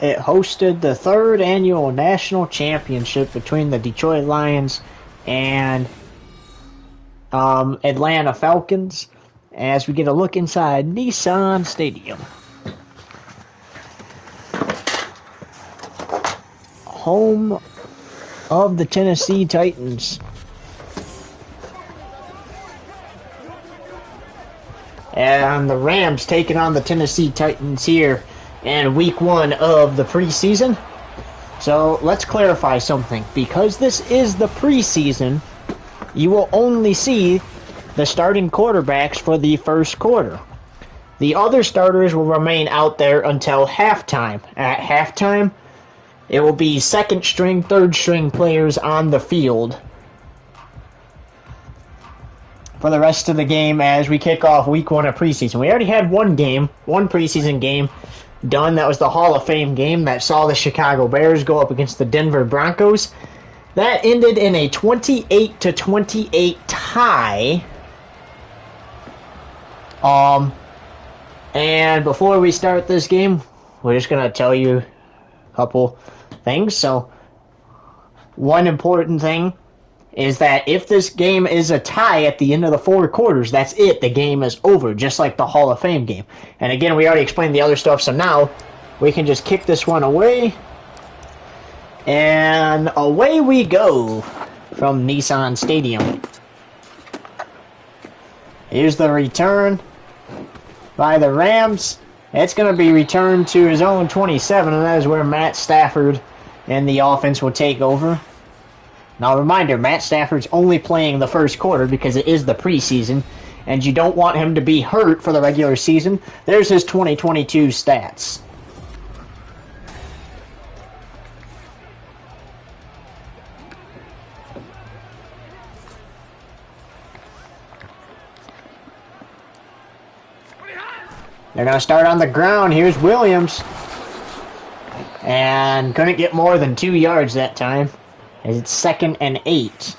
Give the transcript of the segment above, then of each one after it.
it hosted the third annual national championship between the Detroit Lions and Atlanta Falcons, as we get a look inside Nissan Stadium. Home of the Tennessee Titans. And the Rams taking on the Tennessee Titans here in week 1 of the preseason. So let's clarify something. Because this is the preseason, you will only see the starting quarterbacks for the first quarter. The other starters will remain out there until halftime. At halftime, it will be second string, third string players on the field for the rest of the game as we kick off week 1 of preseason. We already had one preseason game done. That was the Hall of Fame game that saw the Chicago Bears go up against the Denver Broncos. That ended in a 28-28 tie. And before we start this game, we're just going to tell you a couple things. So, one important thing is that if this game is a tie at the end of the 4 quarters, that's it. The game is over, just like the Hall of Fame game. And again, we already explained the other stuff, so now we can just kick this one away. And away we go from Nissan Stadium. Here's the return by the Rams. It's going to be returned to his own 27, and that is where Matt Stafford and the offense will take over. Now, reminder, Matt Stafford's only playing the first quarter because it is the preseason, and you don't want him to be hurt for the regular season. There's his 2022 stats. They're going to start on the ground. Here's Williams. And couldn't get more than 2 yards that time. It's 2nd and 8.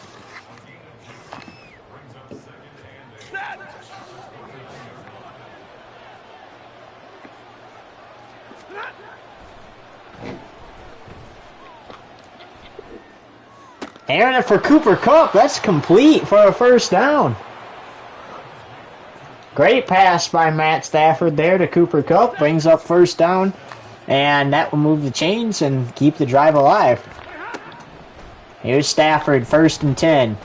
Aaron for Cooper Kupp. That's complete for a first down. Great pass by Matt Stafford there to Cooper Kupp. Brings up first down. And that will move the chains and keep the drive alive. Here's Stafford, 1st and 10.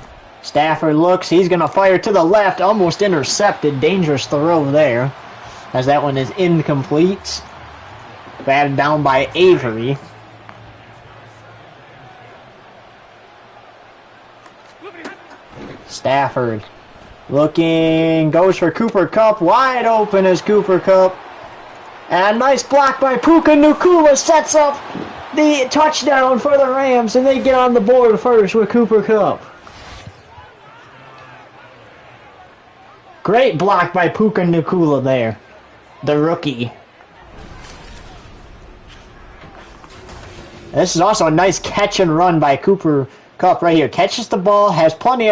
Stafford looks. He's going to fire to the left. Almost intercepted. Dangerous throw there, as that one is incomplete. Batted down by Avery. Stafford looking, goes for Cooper Kupp. Wide open is Cooper Kupp. And nice block by Puka Nacua sets up the touchdown for the Rams, and they get on the board first with Cooper Kupp. Great block by Puka Nacua there, the rookie. This is also a nice catch and run by Cooper Kupp right here. Catches the ball, has plenty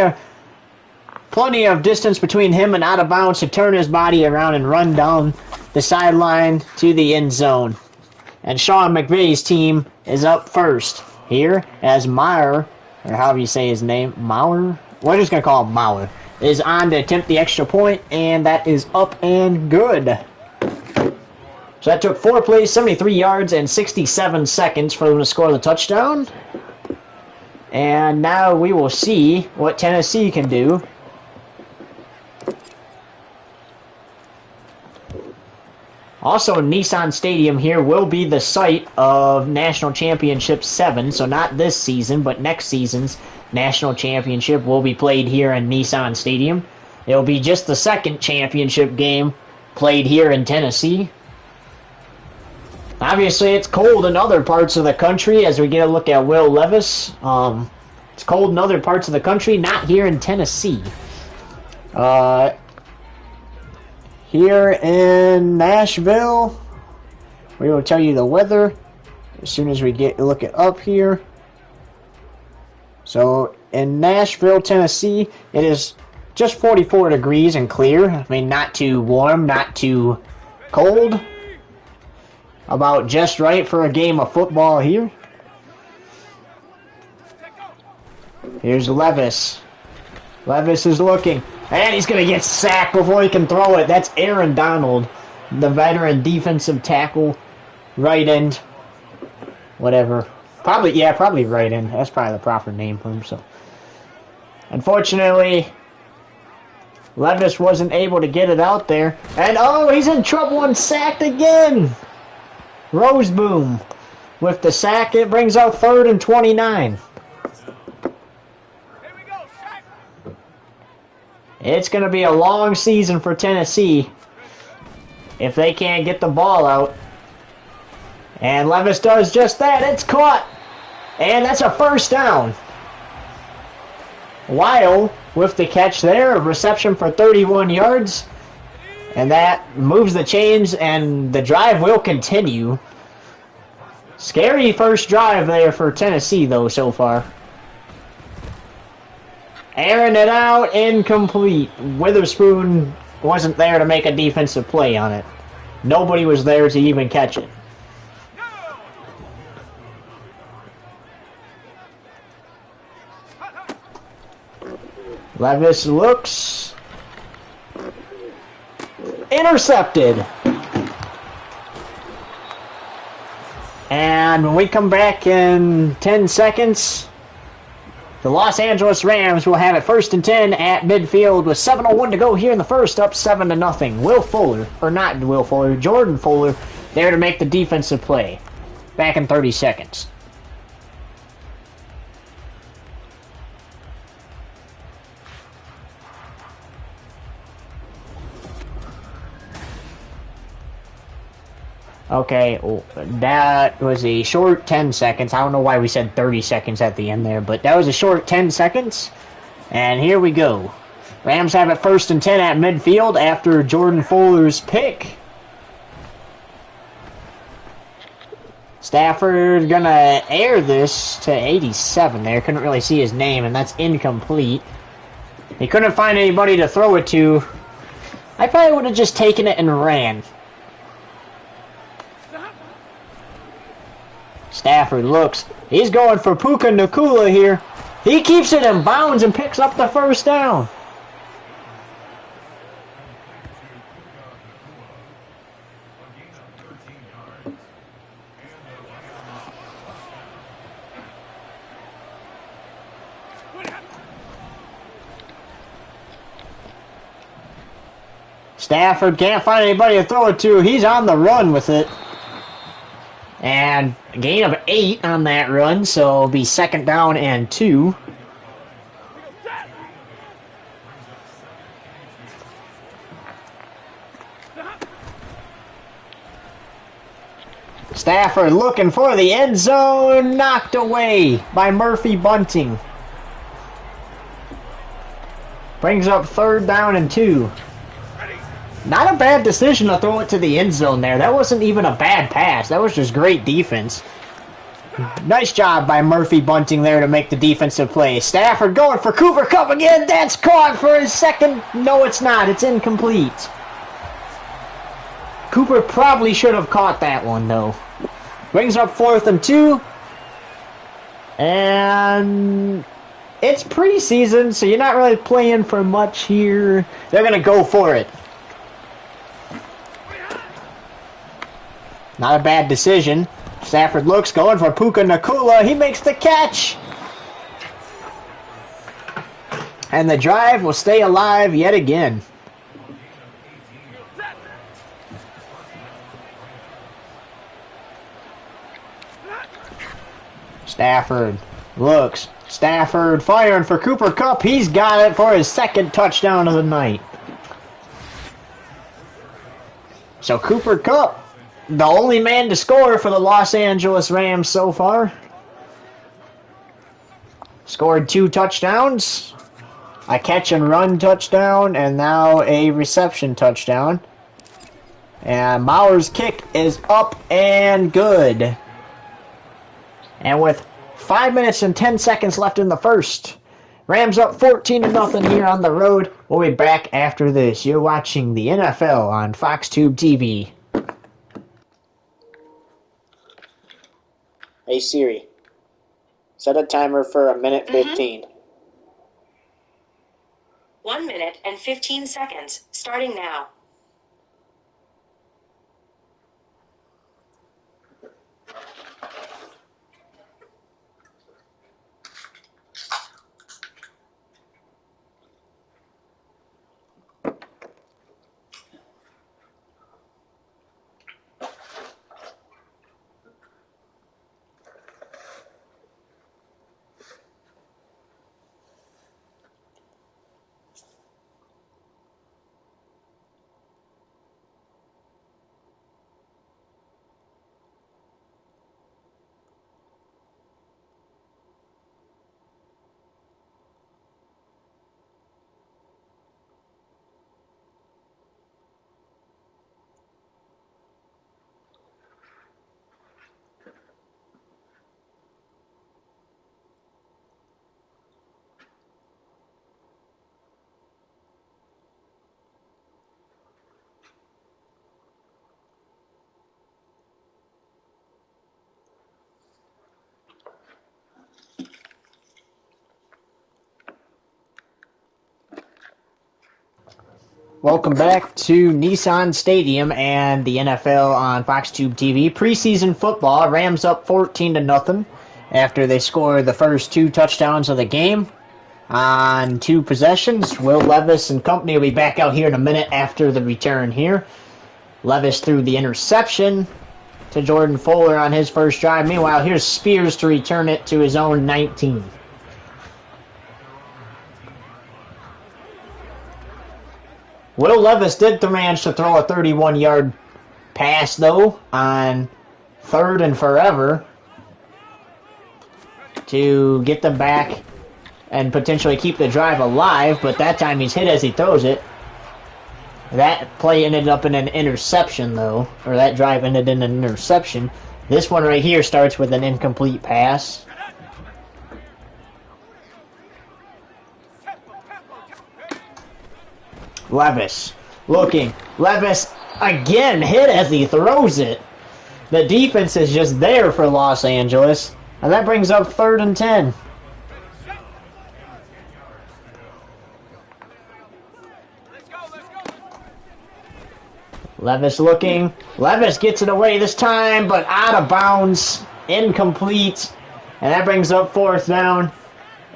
of distance between him and out of bounds to turn his body around and run down the sideline to the end zone. And Sean McVay's team is up first here as Meyer, or however you say his name, Mauer? We're just going to call him Mauer, is on to attempt the extra point, and that is up and good. So that took 4 plays, 73 yards, and 67 seconds for them to score the touchdown. And now we will see what Tennessee can do. Also, Nissan Stadium here will be the site of National Championship 7, so not this season, but next season's National Championship will be played here in Nissan Stadium. It will be just the second championship game played here in Tennessee. Obviously, it's cold in other parts of the country as we get a look at Will Levis. It's cold in other parts of the country, not here in Tennessee. Here in Nashville, we will tell you the weather as soon as we look it up here. So in Nashville, Tennessee, it is just 44 degrees and clear. I mean, not too warm, not too cold. About just right for a game of football here. Here's Levis. Levis is looking. And he's going to get sacked before he can throw it. That's Aaron Donald, the veteran defensive tackle. Right end. Whatever. Probably right end. That's probably the proper name for him. So, unfortunately, Levis wasn't able to get it out there. And, oh, he's in trouble and sacked again. Roseboom with the sack. It brings out 3rd and 29. It's going to be a long season for Tennessee if they can't get the ball out. And Levis does just that. It's caught. And that's a 1st down. Weil with the catch there. A reception for 31 yards. And that moves the chains, and the drive will continue. Scary first drive there for Tennessee, though, so far. Airing it out, incomplete. Witherspoon wasn't there to make a defensive play on it. Nobody was there to even catch it. Levis looks. Intercepted. And when we come back in 10 seconds, the Los Angeles Rams will have it 1st and 10 at midfield with 7:01 to go here in the first, up 7-0. Will Fuller, or not Will Fuller, Jordan Fuller, there to make the defensive play. Back in 30 seconds. Okay, that was a short 10 seconds. I don't know why we said 30 seconds at the end there, but that was a short 10 seconds. And here we go. Rams have it 1st and 10 at midfield after Jordan Fuller's pick. Stafford gonna air this to 87 there. Couldn't really see his name, and that's incomplete. He couldn't find anybody to throw it to. I probably would have just taken it and ran. Stafford looks. He's going for Puka Nacua here. He keeps it in bounds and picks up the 1st down. Stafford can't find anybody to throw it to. He's on the run with it. And a gain of 8 on that run, so it'll be 2nd down and 2. Stafford looking for the end zone, knocked away by Murphy Bunting. Brings up 3rd down and 2. Not a bad decision to throw it to the end zone there. That wasn't even a bad pass. That was just great defense. Nice job by Murphy Bunting there to make the defensive play. Stafford going for Cooper Kupp again. That's caught for his 2nd. No, it's not. It's incomplete. Cooper probably should have caught that one, though. Brings up 4th and 2. And it's preseason, so you're not really playing for much here. They're going to go for it. Not a bad decision. Stafford looks, going for Puka Nacua. He makes the catch. And the drive will stay alive yet again. Stafford looks. Stafford firing for Cooper Kupp. He's got it for his 2nd touchdown of the night. So Cooper Kupp, the only man to score for the Los Angeles Rams so far. Scored 2 touchdowns. A catch and run touchdown, and now a reception touchdown. And Maurer's kick is up and good. And with 5 minutes and 10 seconds left in the first, Rams up 14-0 here on the road. We'll be back after this. You're watching the NFL on FoxTube TV. Hey Siri, set a timer for 1:15. 1 minute and 15 seconds, starting now. Welcome back to Nissan Stadium and the NFL on Fox Tube TV. Preseason football, Rams up 14-0 after they scored the first 2 touchdowns of the game on 2 possessions. Will Levis and company will be back out here in a minute after the return here. Levis threw the interception to Jordan Fuller on his first drive. Meanwhile, here's Spears to return it to his own 19. Will Levis did manage to throw a 31-yard pass, though, on 3rd and forever to get them back and potentially keep the drive alive, but that time he's hit as he throws it. That play ended up in an interception, though, or that drive ended in an interception. This one right here starts with an incomplete pass. Levis looking. Levis again hit as he throws it. The defense is just there for Los Angeles. And that brings up 3rd and 10. Levis looking. Levis gets it away this time, but out of bounds. Incomplete. And that brings up 4th down.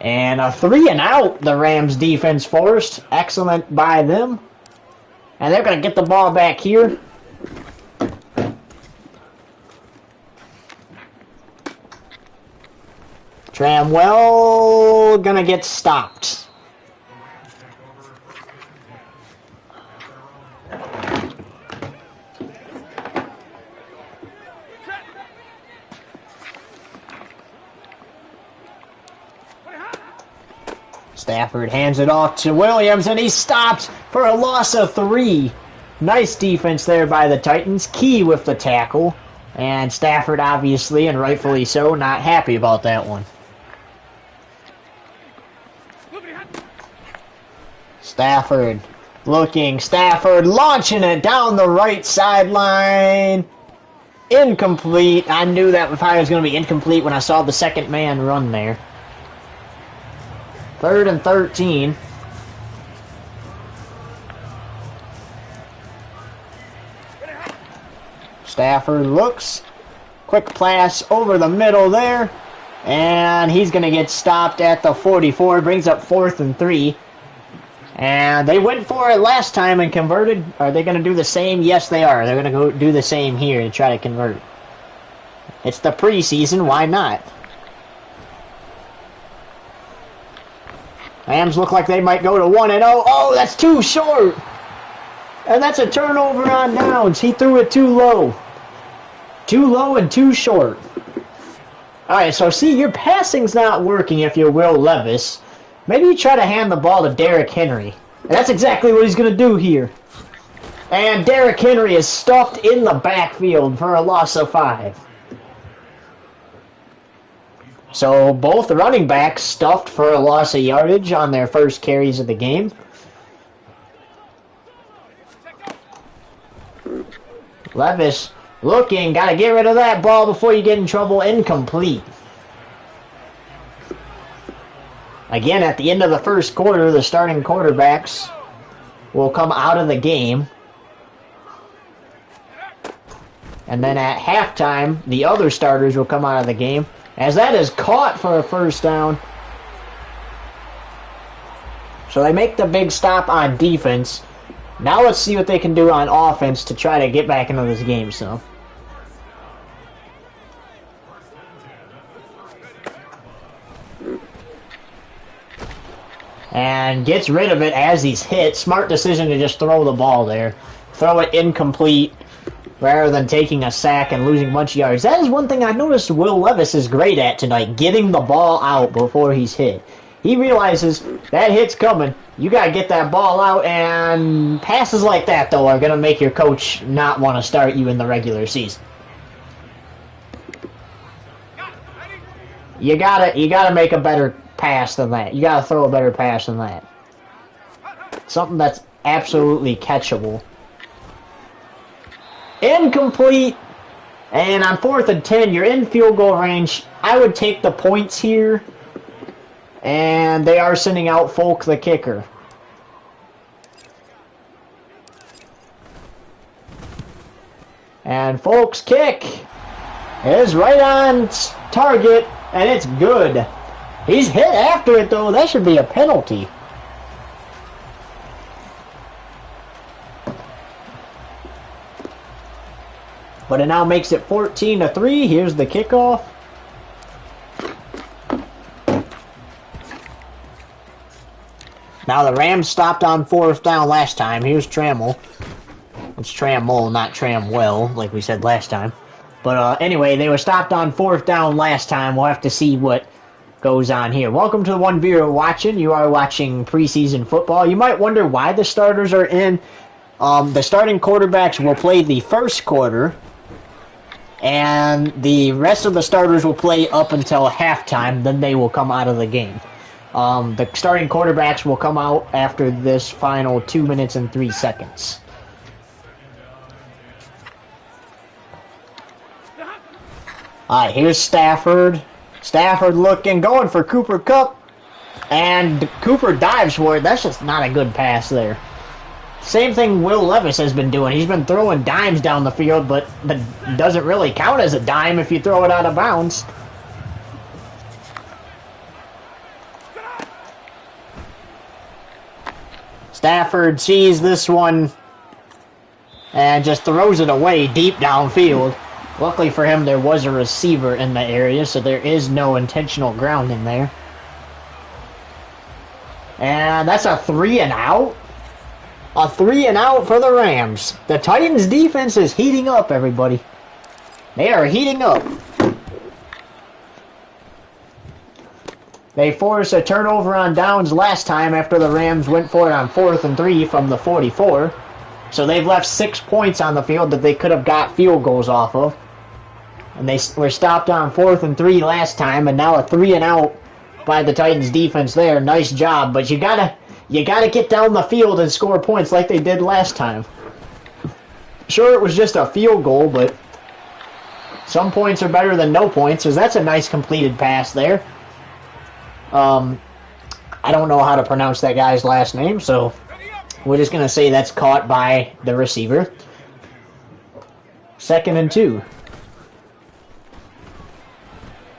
And a 3-and-out the Rams defense forced. Excellent by them. And they're going to get the ball back here. Tramwell going to get stopped. Stafford hands it off to Williams, and he's stopped for a loss of 3. Nice defense there by the Titans. Key with the tackle. And Stafford, obviously, and rightfully so, not happy about that one. Stafford looking. Stafford launching it down the right sideline. Incomplete. I knew that probably was going to be incomplete when I saw the second man run there. 3rd and 13. Stafford looks. Quick pass over the middle there. And he's going to get stopped at the 44. Brings up 4th and 3. And they went for it last time and converted. Are they going to do the same? Yes, they are. They're going to go do the same here to try to convert. It's the preseason. Why not? Rams look like they might go to 1-0. Oh, that's too short. And that's a turnover on downs. He threw it too low. Too low and too short. All right, so see, your passing's not working if you're Will Levis. Maybe you try to hand the ball to Derrick Henry. And that's exactly what he's going to do here. And Derrick Henry is stuffed in the backfield for a loss of 5. So both running backs stuffed for a loss of yardage on their first carries of the game. Levis Looking, got to get rid of that ball before you get in trouble. Incomplete. Again, at the end of the first quarter, the starting quarterbacks will come out of the game. And then at halftime, the other starters will come out of the game. As that is caught for a first down. So they make the big stop on defense. Now let's see what they can do on offense to try to get back into this game. So, and gets rid of it as he's hit. Smart decision to just throw the ball there. Throw it incomplete rather than taking a sack and losing a bunch of yards. That is one thing I noticed Will Levis is great at tonight, getting the ball out before he's hit. He realizes that hit's coming. You got to get that ball out, and passes like that, though, are going to make your coach not want to start you in the regular season. You gotta make a better pass than that. You got to throw a better pass than that. Something that's absolutely catchable. Incomplete. And on 4th and 10, you're in field goal range. I would take the points here. And they are sending out Folk, the kicker. And Folk's kick is right on target, and it's good. He's hit after it, though. That should be a penalty. But it now makes it 14-3. Here's the kickoff. Now the Rams stopped on 4th down last time. Here's Trammell. It's Trammell, not Tramwell, like we said last time. But anyway, they were stopped on 4th down last time. We'll have to see what goes on here. Welcome to the one viewer watching. You are watching preseason football. You might wonder why the starters are in. The starting quarterbacks will play the first quarter, and the rest of the starters will play up until halftime. Then they will come out of the game. The starting quarterbacks will come out after this final 2 minutes and 3 seconds. Alright, here's Stafford. Stafford looking, going for Cooper Kupp. And Cooper dives for it. That's just not a good pass there. Same thing Will Levis has been doing. He's been throwing dimes down the field, but that doesn't really count as a dime if you throw it out of bounds. Stafford sees this one and just throws it away deep downfield. Luckily for him, there was a receiver in the area, so there is no intentional grounding there. And that's a 3-and-out. A 3-and-out for the Rams. The Titans' defense is heating up, everybody. They are heating up. They forced a turnover on downs last time after the Rams went for it on 4th and 3 from the 44. So they've left 6 points on the field that they could have got field goals off of. And they were stopped on 4th and 3 last time, and now a 3-and-out by the Titans defense there. Nice job, but you gotta get down the field and score points like they did last time. Sure, it was just a field goal, but some points are better than no points, so that's a nice completed pass there. I don't know how to pronounce that guy's last name, so we're just going to say that's caught by the receiver. 2nd and 2.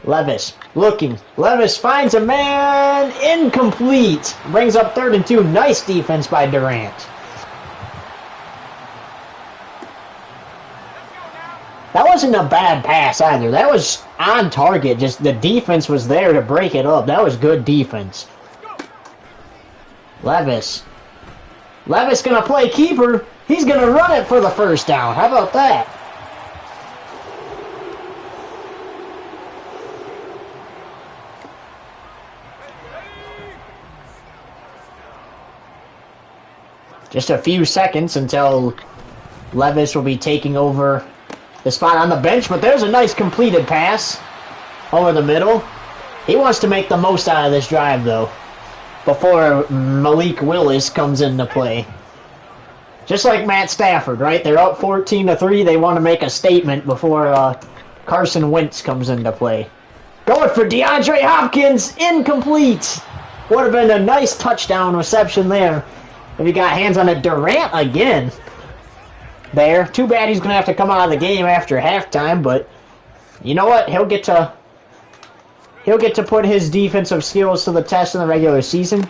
Levis looking. Levis finds a man. Incomplete. Brings up 3rd and 2. Nice defense by Durant. That wasn't a bad pass either. That was on target. Just the defense was there to break it up. That was good defense. Levis. Levis going to play keeper. He's going to run it for the first down. How about that? Just a few seconds until Levis will be taking over the spot on the bench, but there's a nice completed pass over the middle. He wants to make the most out of this drive, though, before Malik Willis comes into play. Just like Matt Stafford, right? They're up 14-3. They want to make a statement before Carson Wentz comes into play. Going for DeAndre Hopkins, incomplete. Would have been a nice touchdown reception there if he got hands on it. Durant again. There. Too bad he's going to have to come out of the game after halftime, but you know what? He'll get to put his defensive skills to the test in the regular season.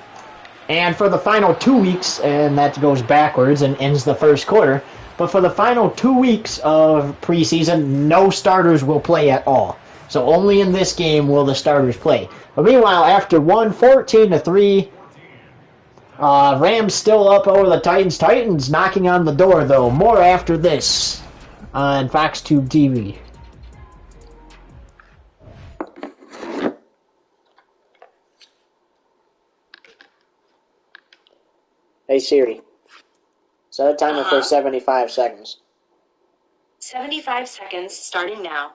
And for the final 2 weeks, and that goes backwards and ends the first quarter, but for the final 2 weeks of preseason, no starters will play at all. So only in this game will the starters play. But meanwhile, after 14-3, Rams still up over the Titans. Titans knocking on the door, though. More after this on Fox Tube TV. Hey Siri, set a timer for 75 seconds. 75 seconds starting now.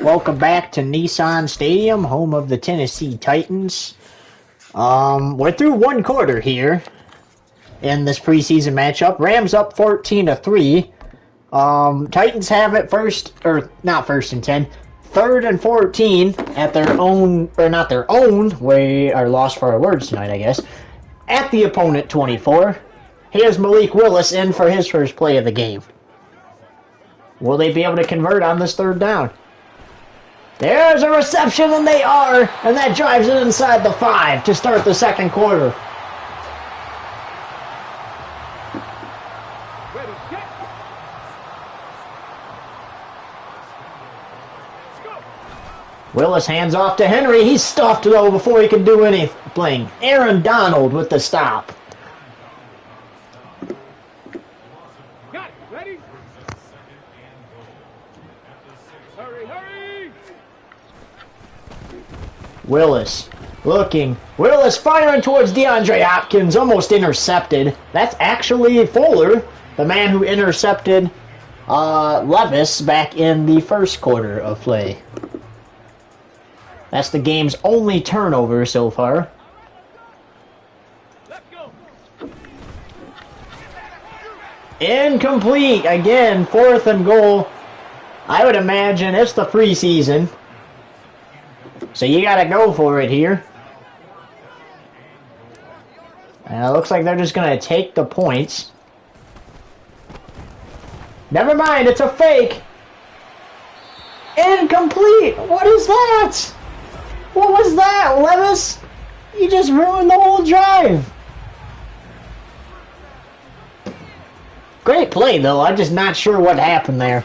Welcome back to Nissan Stadium, home of the Tennessee Titans. We're through one quarter here in this preseason matchup. Rams up 14-3. Titans have it not first and 10, 3rd and 14 at their own, or not their own, we are lost for our words tonight, I guess, at the opponent 24. Here's Malik Willis in for his first play of the game. Will they be able to convert on this 3rd down? There's a reception, and they are, and that drives it inside the 5 to start the second quarter. Willis hands off to Henry. He's stuffed, though, before he can do anything. Aaron Donald with the stop. Got it. Ready? Hurry, hurry! Willis looking. Willis firing towards DeAndre Hopkins. Almost intercepted. That's actually Fuller, the man who intercepted Levis back in the first quarter of play. That's the game's only turnover so far. Let's go. Incomplete. Again, 4th and goal. I would imagine it's the preseason, so you got to go for it here. And it looks like they're just going to take the points. Never mind, it's a fake. Incomplete. What is that? What was that, Levis? You just ruined the whole drive. Great play, though. I'm just not sure what happened there.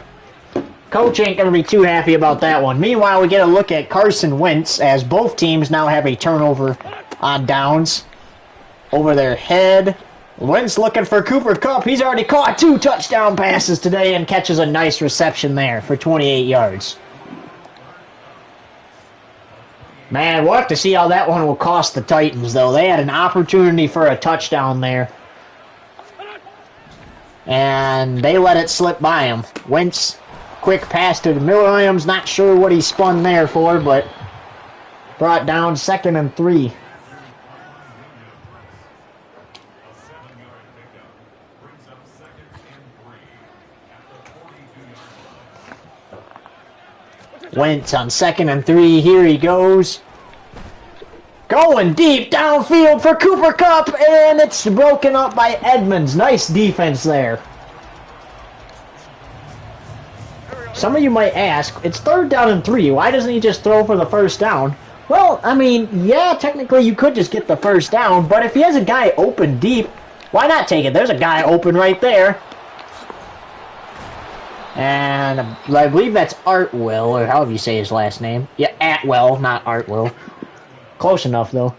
Coach ain't going to be too happy about that one. Meanwhile, we get a look at Carson Wentz as both teams now have a turnover on downs over their head. Wentz looking for Cooper Kupp. He's already caught 2 touchdown passes today and catches a nice reception there for 28 yards. Man, we'll have to see how that one will cost the Titans, though. They had an opportunity for a touchdown there, and they let it slip by him. Wentz, quick pass to Williams. Not sure what he spun there for, but Brought down 2nd and 3. Wentz on 2nd and 3. Here he goes. Going deep downfield for Cooper Kupp, and it's broken up by Edmonds. Nice defense there. Some of you might ask, it's 3rd down and 3. Why doesn't he just throw for the first down? Well, I mean, yeah, technically you could just get the first down, but if he has a guy open deep, why not take it? There's a guy open right there. And I believe that's Artwell, or however you say his last name. Yeah, Atwell, not Artwell. Close enough, though.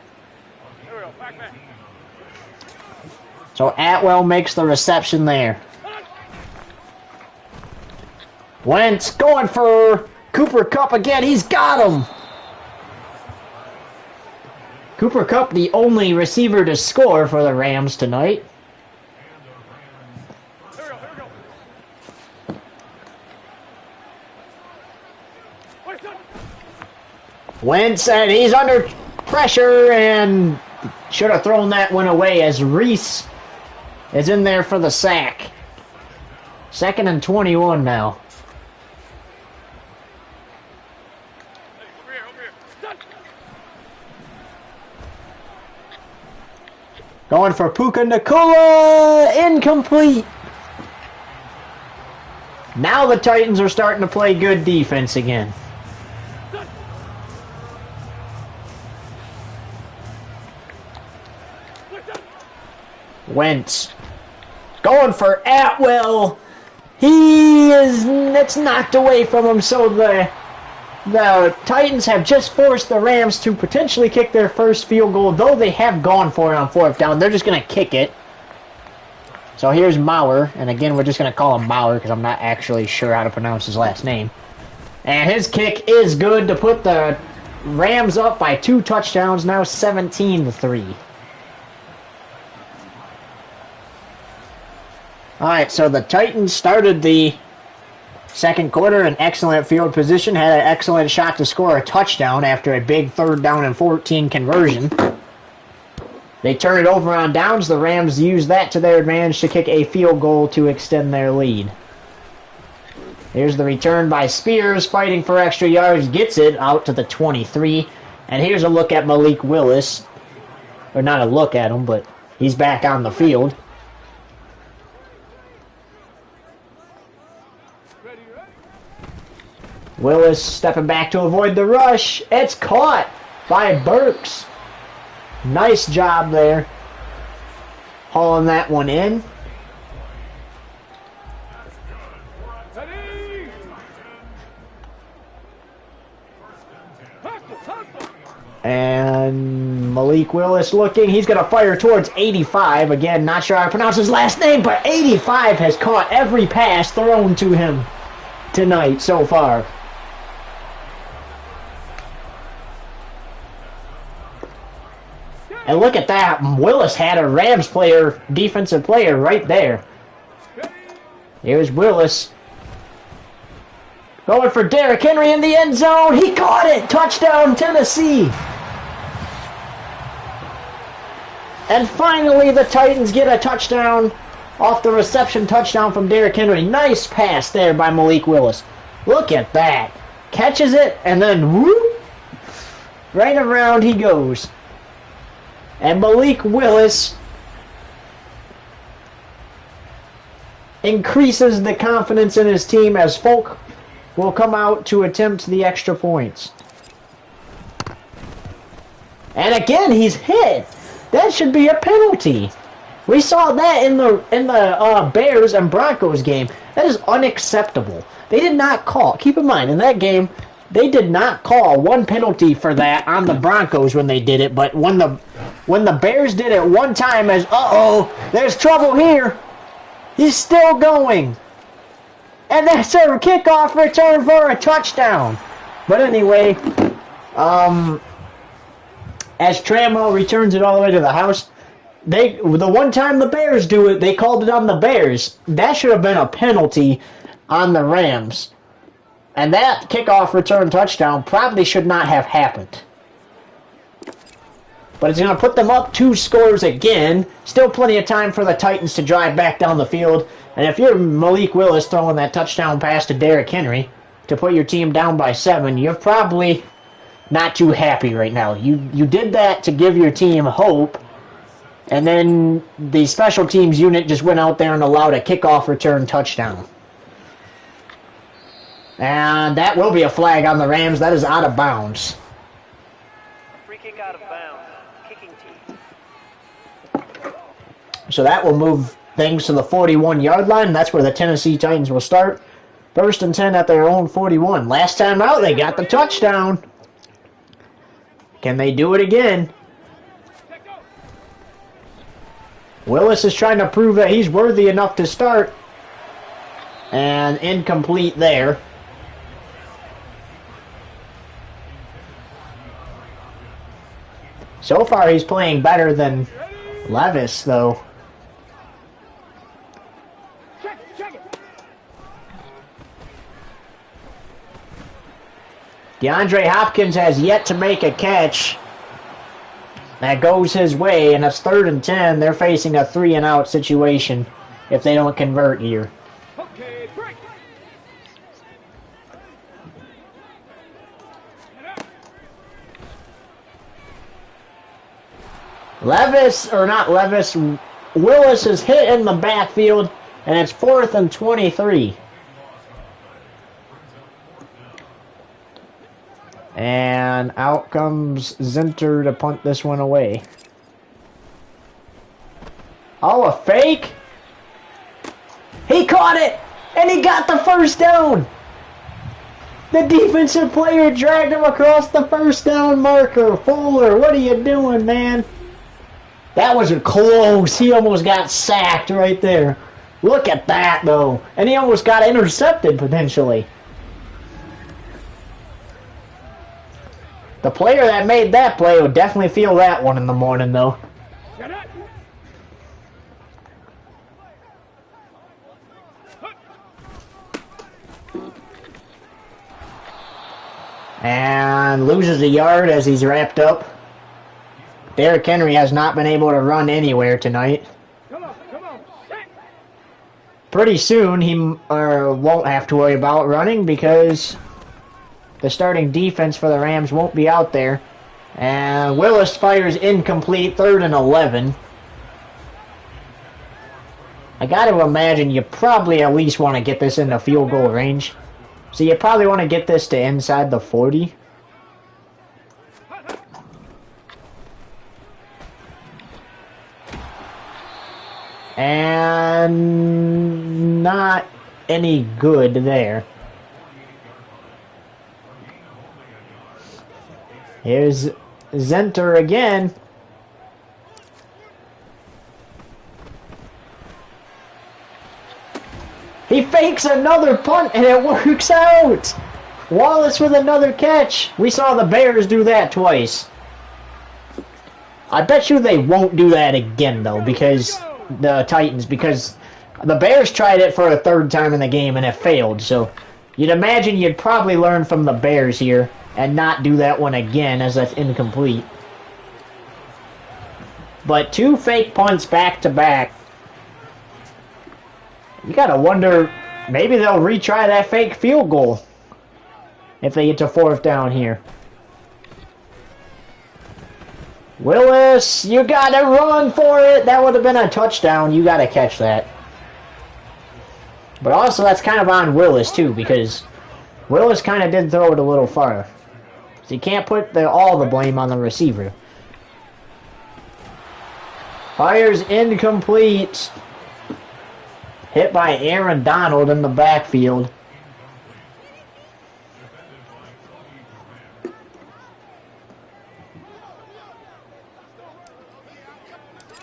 So Atwell makes the reception there. Wentz going for Cooper Kupp again. He's got him. Cooper Kupp, the only receiver to score for the Rams tonight. Wentz, and he's under pressure, and should have thrown that one away as Reese is in there for the sack. 2nd and 21 now. Going for Puka Nacua, incomplete. Now the Titans are starting to play good defense again. Wentz going for Atwell. It's knocked away from him, so the Titans have just forced the Rams to potentially kick their first field goal, though they have gone for it on 4th down. They're just going to kick it. So here's Maurer, and again, we're just going to call him Maurer because I'm not actually sure how to pronounce his last name. And his kick is good to put the Rams up by 2 touchdowns, now 17-3. Alright, so the Titans started the second quarter in excellent field position, had an excellent shot to score a touchdown after a big 3rd down and 14 conversion. They turn it over on downs. The Rams use that to their advantage to kick a field goal to extend their lead. Here's the return by Spears, fighting for extra yards, gets it out to the 23. And here's a look at Malik Willis. Or not a look at him, but he's back on the field. Willis stepping back to avoid the rush. It's caught by Burks. Nice job there. Hauling that one in. And Malik Willis looking. He's going to fire towards 85. Again, not sure how to pronounce his last name, but 85 has caught every pass thrown to him tonight so far. And look at that. Willis had a Rams player, defensive player right there. Here's Willis. Going for Derrick Henry in the end zone. He caught it. Touchdown, Tennessee. And finally, the Titans get a touchdown off the reception touchdown from Derrick Henry. Nice pass there by Malik Willis. Look at that. Catches it, and then whoop, right around he goes. And Malik Willis increases the confidence in his team as Folk will come out to attempt the extra points. And again, he's hit. That should be a penalty. We saw that in the Bears and Broncos game. That is unacceptable. They did not call. Keep in mind, in that game, they did not call one penalty for that on the Broncos when they did it. But when the Bears did it one time, as there's trouble here. He's still going. And that's a kickoff return for a touchdown. But anyway, as Trammell returns it all the way to the house, the one time the Bears do it, they called it on the Bears. That should have been a penalty on the Rams. And that kickoff return touchdown probably should not have happened. But it's going to put them up 2 scores again. Still plenty of time for the Titans to drive back down the field. And if you're Malik Willis throwing that touchdown pass to Derrick Henry to put your team down by 7, you're probably not too happy right now. You did that to give your team hope. And then the special teams unit just went out there and allowed a kickoff return touchdown. And that will be a flag on the Rams. That is out of bounds. Free kick out of bounds. Kicking team. So that will move things to the 41-yard line. That's where the Tennessee Titans will start. 1st and 10 at their own 41. Last time out, they got the touchdown. Can they do it again? Willis is trying to prove that he's worthy enough to start. And incomplete there. So far, he's playing better than Levis, though. DeAndre Hopkins has yet to make a catch. That goes his way, and it's 3rd and 10. They're facing a 3-and-out situation if they don't convert here. Okay, break. Willis is hit in the backfield, and it's 4th and 23. And out comes Zinter to punt this one away. Oh, a fake? He caught it, and he got the first down. The defensive player dragged him across the first down marker. Fuller, what are you doing, man? That was close. He almost got sacked right there. Look at that, though. And he almost got intercepted, potentially. The player that made that play would definitely feel that one in the morning, though. And loses a yard as he's wrapped up. Derrick Henry has not been able to run anywhere tonight. Come on. Pretty soon he won't have to worry about running because the starting defense for the Rams won't be out there. And Willis fires incomplete, 3rd and 11. I got to imagine you probably at least want to get this into field goal range. So you probably want to get this to inside the 40. And not any good there. Here's Zinter again. He fakes another punt and it works out. Wallace with another catch. We saw the Bears do that twice. I bet you they won't do that again though, because the Titans, because the Bears tried it for a 3rd time in the game and it failed. So you'd imagine you'd probably learn from the Bears here and not do that one again, as that's incomplete. But 2 fake punts back to back. You gotta wonder, maybe they'll retry that fake field goal if they get to 4th down here. Willis, you gotta run for it. That would have been a touchdown. You gotta catch that. But also, that's kind of on Willis too, because Willis kind of did throw it a little far. So you can't put all the blame on the receiver. Fires incomplete. Hit by Aaron Donald in the backfield.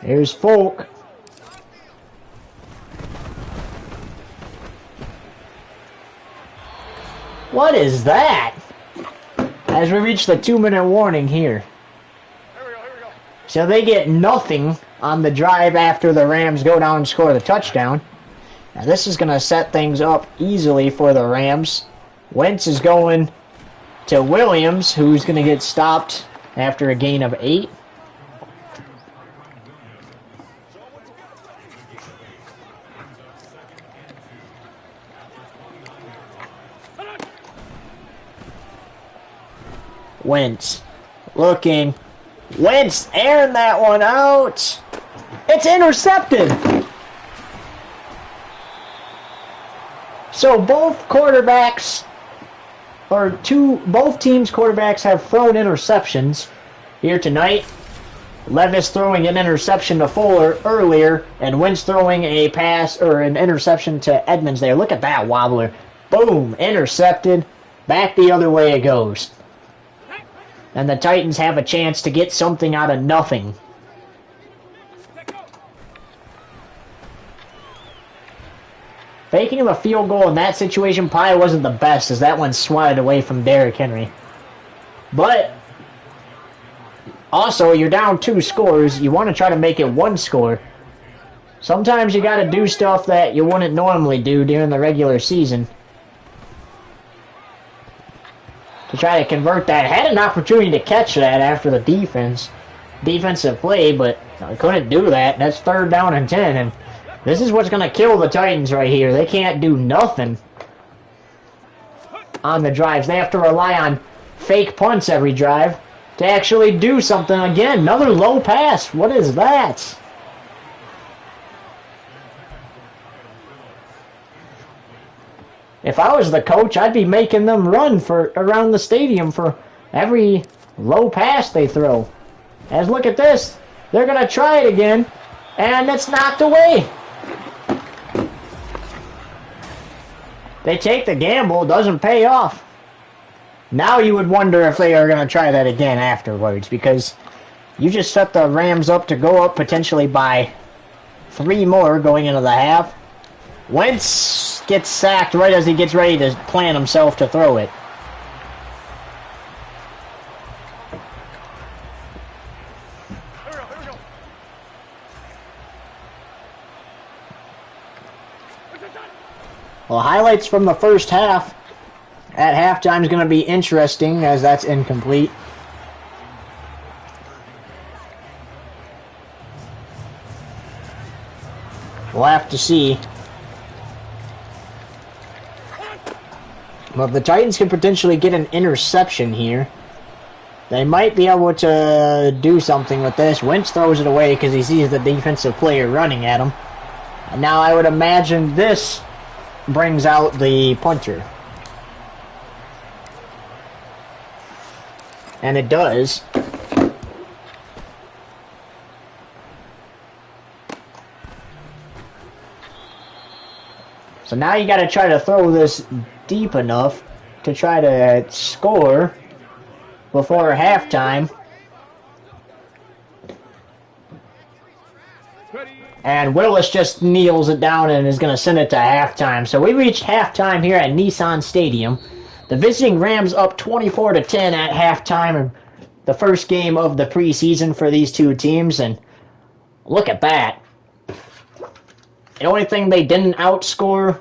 Here's Folk. What is that? As we reach the 2-minute warning here. Here we go. So they get nothing on the drive after the Rams go down and score the touchdown. Now this is going to set things up easily for the Rams. Wentz is going to Williams, who's going to get stopped after a gain of 8. Wentz looking. Wentz airing that one out. It's intercepted. So both quarterbacks, both teams' quarterbacks have thrown interceptions here tonight. Levis throwing an interception to Fuller earlier, and Wentz throwing a pass or an interception to Edmonds there. Look at that wobbler. Boom, intercepted. Back the other way it goes. And the Titans have a chance to get something out of nothing. Faking a field goal in that situation probably wasn't the best, as that one swatted away from Derrick Henry. But also, you're down 2 scores. You want to try to make it 1 score. Sometimes you got to do stuff that you wouldn't normally do during the regular season to try to convert that. Had an opportunity to catch that after the defensive play, but I couldn't do that. That's 3rd down and 10, and this is what's going to kill the Titans right here. They can't do nothing on the drives. They have to rely on fake punts every drive to actually do something. Again, another low pass. What is that? If I was the coach, I'd be making them run around the stadium for every low pass they throw. As look at this. They're going to try it again, and it's knocked away. They take the gamble. It doesn't pay off. Now you would wonder if they are going to try that again afterwards, because you just set the Rams up to go up potentially by 3 more going into the half. Wentz gets sacked right as he gets ready to plant himself to throw it. Well, highlights from the first half at halftime is going to be interesting, as that's incomplete. We'll have to see. Well, the Titans can potentially get an interception here. They might be able to do something with this. Wentz throws it away because he sees the defensive player running at him. And now I would imagine this brings out the punter. And it does. So now you got to try to throw this deep enough to try to score before halftime. And Willis just kneels it down and is going to send it to halftime. So we reached halftime here at Nissan Stadium. The visiting Rams up 24-10 at halftime in the first game of the preseason for these two teams. And look at that. The only thing they didn't outscore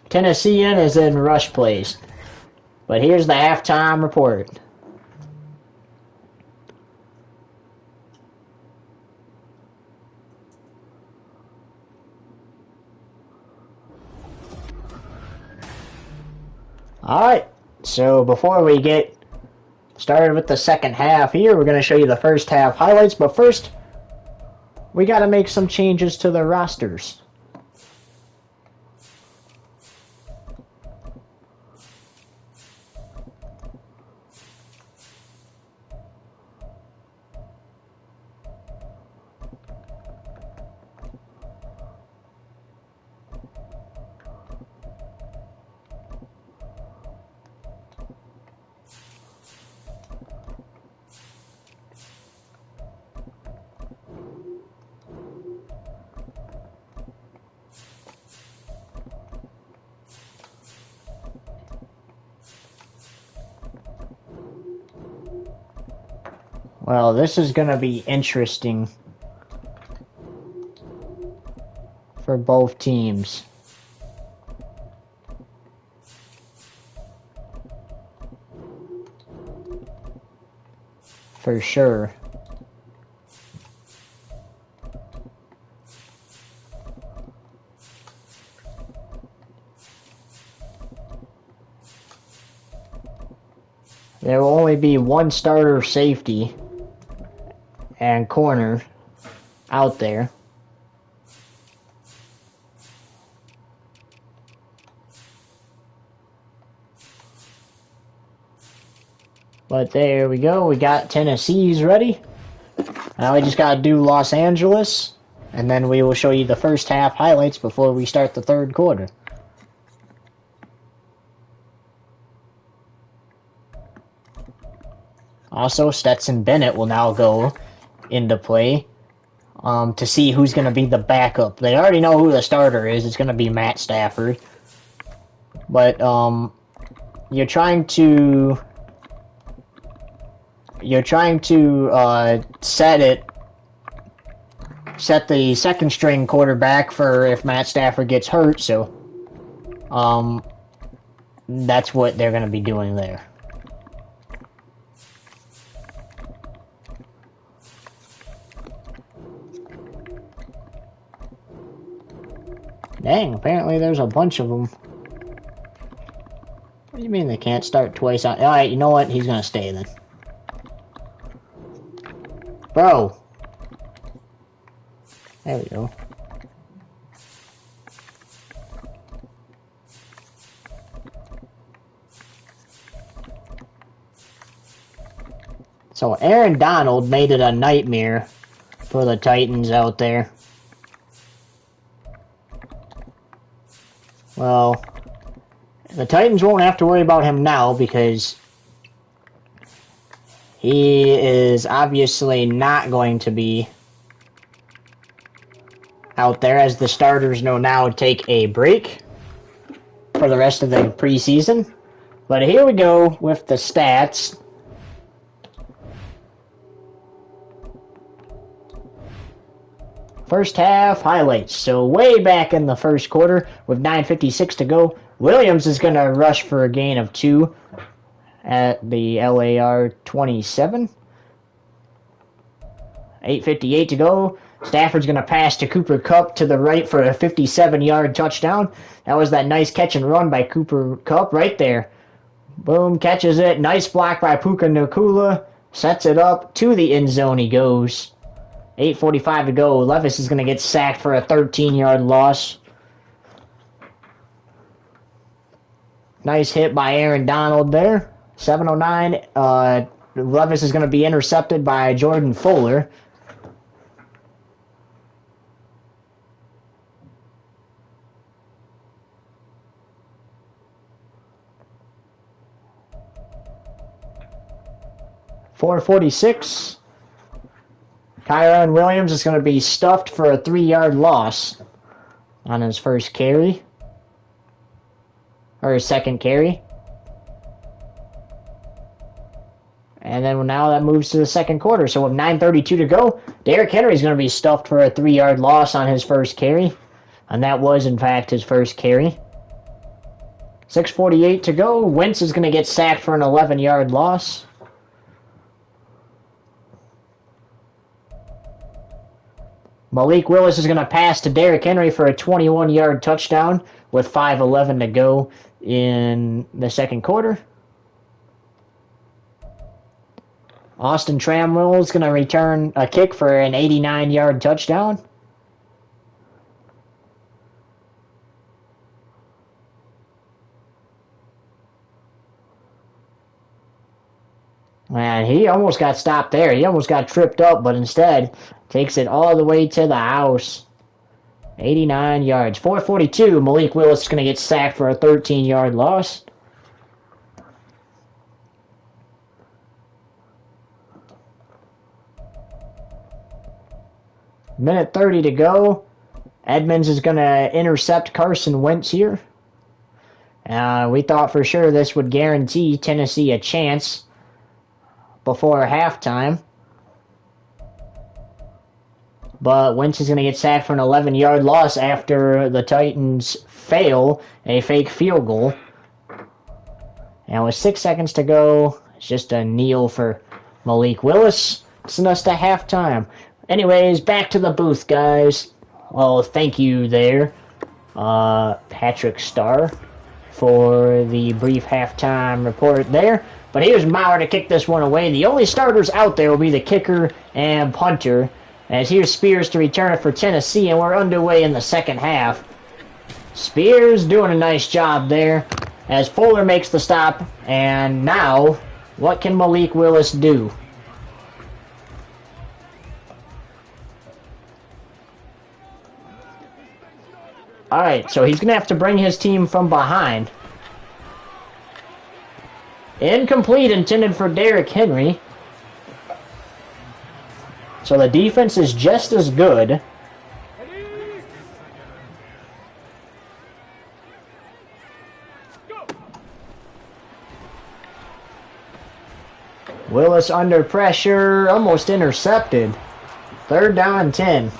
Tennessee in is in rush plays. But here's the halftime report. Alright, so before we get started with the second half here, we're going to show you the first half highlights. But first, we got to make some changes to the rosters. Well, this is going to be interesting for both teams. For sure. There will only be one starter safety and corner out there. But there we go. We got Tennessee's ready. Now we just got to do Los Angeles. And then we will show you the first half highlights before we start the third quarter. Also, Stetson Bennett will now go into play to see who's going to be the backup. They already know who the starter is. It's going to be Matt Stafford. But you're trying to set the second string quarterback for if Matt Stafford gets hurt. So that's what they're going to be doing there. Dang, apparently there's a bunch of them. What do you mean they can't start twice on? Alright, you know what? He's gonna stay then. Bro. There we go. So Aaron Donald made it a nightmare for the Titans out there. Well, the Titans won't have to worry about him now because he is obviously not going to be out there, as the starters know now take a break for the rest of the preseason. But here we go with the stats. First half highlights. So way back in the first quarter with 9:56 to go, Williams is going to rush for a gain of 2 at the LAR 27. 8:58 to go. Stafford's going to pass to Cooper Kupp to the right for a 57-yard touchdown. That was that nice catch and run by Cooper Kupp right there. Boom, catches it. Nice block by Puka Nacua. Sets it up to the end zone he goes. 8:45 to go. Levis is going to get sacked for a 13-yard loss. Nice hit by Aaron Donald there. 7:09. Levis is going to be intercepted by Jordan Fuller. .446. Kyron Williams is going to be stuffed for a 3-yard loss on his first carry. Or his second carry. And then now that moves to the second quarter. So with 9:32 to go, Derrick Henry is going to be stuffed for a 3-yard loss on his first carry. And that was, in fact, his first carry. 6:48 to go. Wentz is going to get sacked for an 11-yard loss. Malik Willis is going to pass to Derrick Henry for a 21-yard touchdown with 5:11 to go in the second quarter. Austin Tramwell is going to return a kick for an 89-yard touchdown. Man, he almost got stopped there. He almost got tripped up, but instead takes it all the way to the house. 89 yards. 4:42. Malik Willis is going to get sacked for a 13-yard loss. Minute 30 to go. Edmonds is going to intercept Carson Wentz here. We thought for sure this would guarantee Tennessee a chance before halftime. But Wentz is going to get sacked for an 11-yard loss after the Titans fail a fake field goal. And with 6 seconds to go, it's just a kneel for Malik Willis. Send us to halftime. Anyways, back to the booth, guys. Well, thank you there, Patrick Starr, for the brief halftime report there. But here's Maurer to kick this one away. The only starters out there will be the kicker and punter. As here's Spears to return it for Tennessee, and we're underway in the second half. Spears doing a nice job there as Fuller makes the stop. And now, what can Malik Willis do? Alright, so he's going to have to bring his team from behind. Incomplete, intended for Derrick Henry. So the defense is just as good. Willis under pressure, almost intercepted. 3rd down and 10.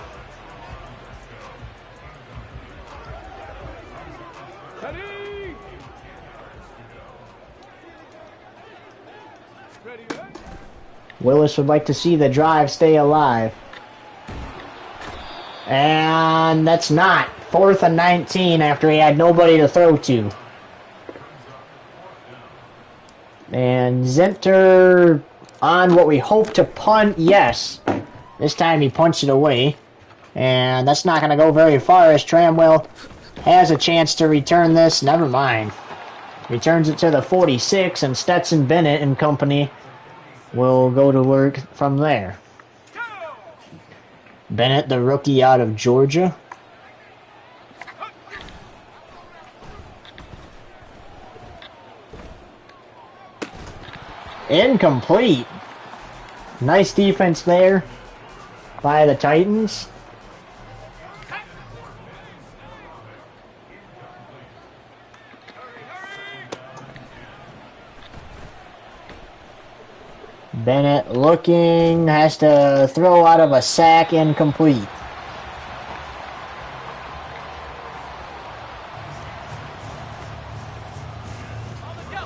Willis would like to see the drive stay alive. And that's not. 4th and 19 after he had nobody to throw to. And Zenter on what we hope to punt. Yes. This time he punched it away. And that's not going to go very far as Tramwell has a chance to return this. Never mind. Returns it to the 46, and Stetson Bennett and company will go to work from there. Bennett, the rookie out of Georgia. Incomplete. Nice defense there by the Titans. Bennett looking, has to throw out of a sack, incomplete.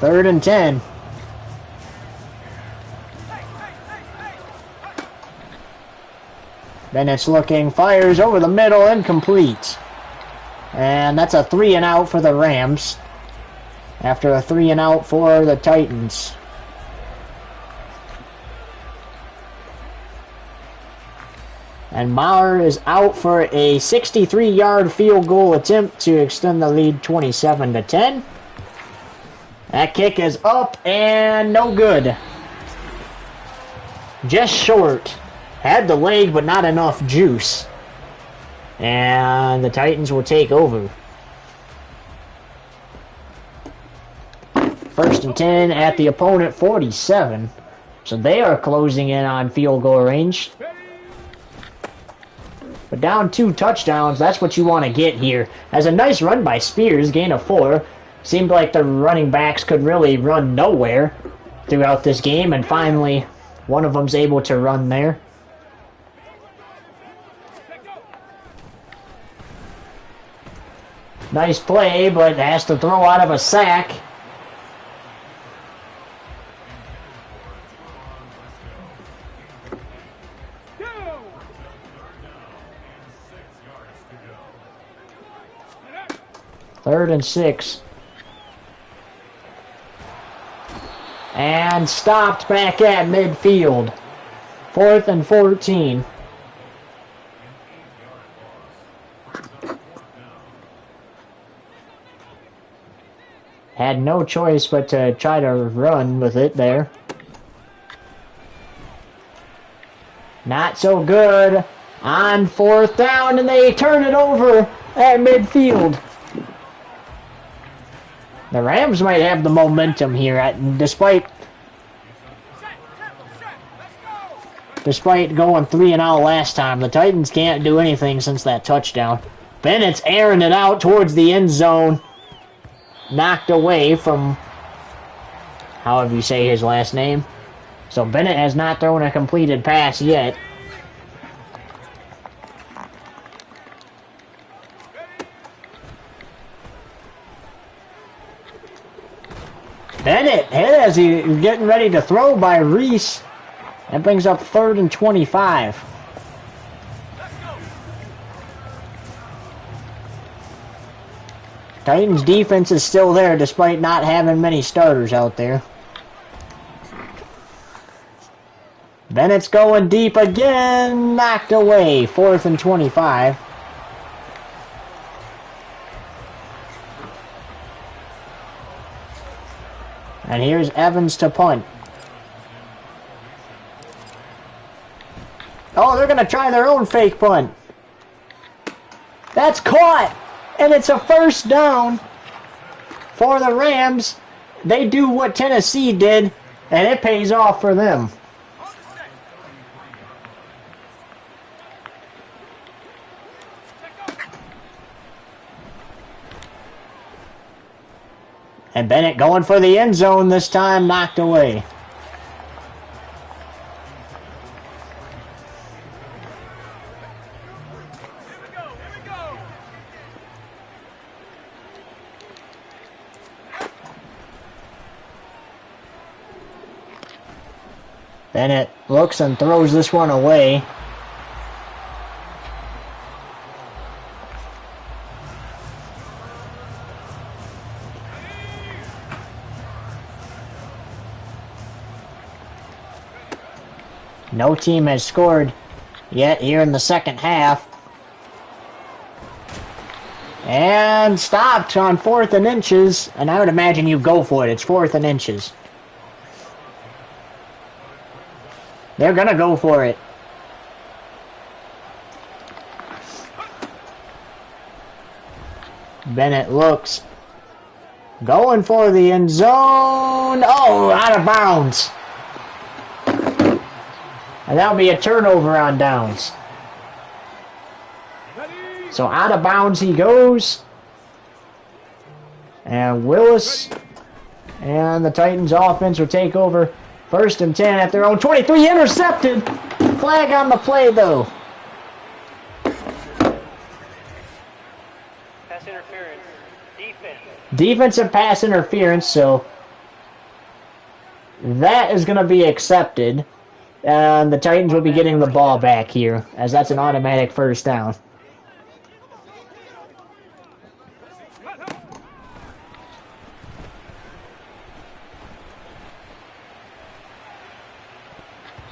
Third and 10. Bennett's looking, fires over the middle, incomplete. And that's a 3 and out for the Rams after a 3 and out for the Titans. And Maurer is out for a 63-yard field goal attempt to extend the lead 27-10. That kick is up and no good. Just short. Had the leg, but not enough juice. And the Titans will take over. 1st and 10 at the opponent 47. So they are closing in on field goal range. But down 2 touchdowns, that's what you want to get here. As a nice run by Spears, gain of 4. Seemed like the running backs could really run nowhere throughout this game, and finally one of them's able to run there. Nice play, but has to throw out of a sack. Third and 6. And stopped back at midfield. 4th and 14. Had no choice but to try to run with it there. Not so good. On 4th down, and they turn it over at midfield. The Rams might have the momentum here, despite going 3 and out last time. The Titans can't do anything since that touchdown. Bennett's airing it out towards the end zone. Knocked away from, however you say his last name. So Bennett has not thrown a completed pass yet. Bennett hit as he's getting ready to throw by Reese. That brings up 3rd and 25. Titans defense is still there despite not having many starters out there. Bennett's going deep again. Knocked away. 4th and 25. And here's Evans to punt. Oh, they're going to try their own fake punt. That's caught. And it's a first down for the Rams. They do what Tennessee did, and it pays off for them. And Bennett going for the end zone this time, knocked away. Bennett looks and throws this one away. No team has scored yet here in the second half. And stopped on 4th and inches. And I would imagine you go for it. It's 4th and inches. They're going to go for it. Bennett looks. Going for the end zone. Oh, out of bounds. And that'll be a turnover on downs. So out of bounds he goes. And Willis and the Titans offense will take over 1st and 10 at their own 23. Intercepted. Flag on the play though. Pass interference. Defense. Defensive pass interference, so that is going to be accepted. And the Titans will be getting the ball back here, as that's an automatic first down.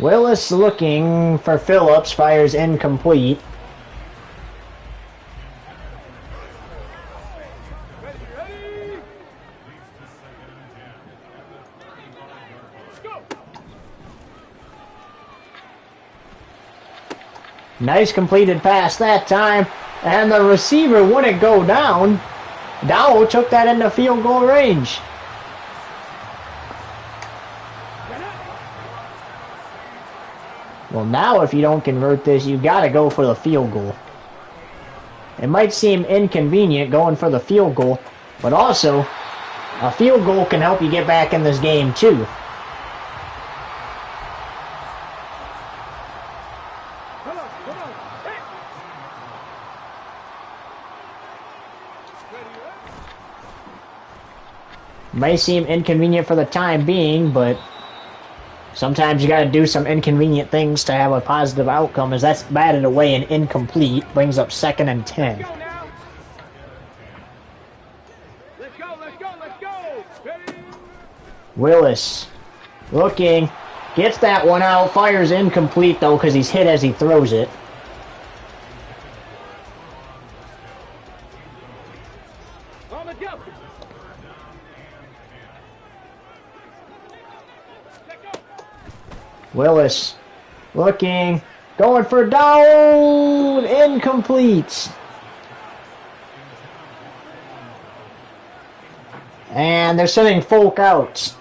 Willis looking for Phillips, fires incomplete. Nice completed pass that time, and the receiver wouldn't go down. Dow took that into field goal range. Well, now if you don't convert this, you got to go for the field goal. It might seem inconvenient going for the field goal, but also a field goal can help you get back in this game too. May seem inconvenient for the time being, but sometimes you gotta do some inconvenient things to have a positive outcome, as that's batted away and incomplete. Brings up 2nd and 10. Let's go, let's go, let's go! Ready? Willis looking, gets that one out, fires incomplete though because he's hit as he throws it. On the jump! Willis looking, going for down, incomplete. And they're sending Folk out.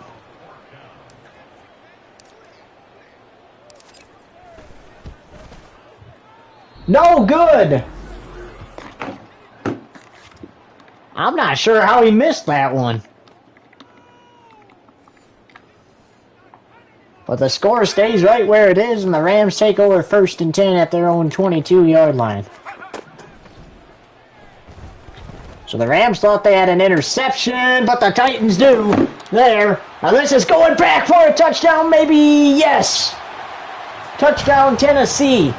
No good! I'm not sure how he missed that one. But the score stays right where it is, and the Rams take over 1st and 10 at their own 22-yard line. So the Rams thought they had an interception, but the Titans do. There. Now this is going back for a touchdown, maybe. Yes. Touchdown, Tennessee.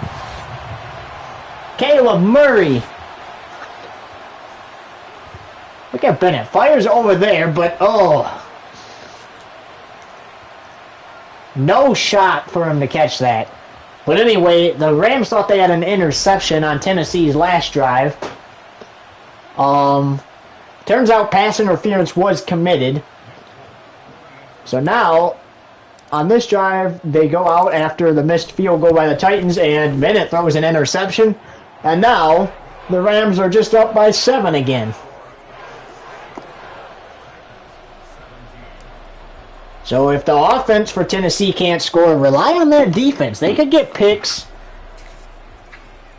Caleb Murray. Look at Bennett. Fires over there, but oh. No shot for him to catch that. But anyway, the Rams thought they had an interception on Tennessee's last drive. Turns out pass interference was committed. So now, on this drive, they go out after the missed field goal by the Titans, and Bennett throws an interception. And now, the Rams are just up by 7 again. So if the offense for Tennessee can't score, rely on their defense. They could get picks,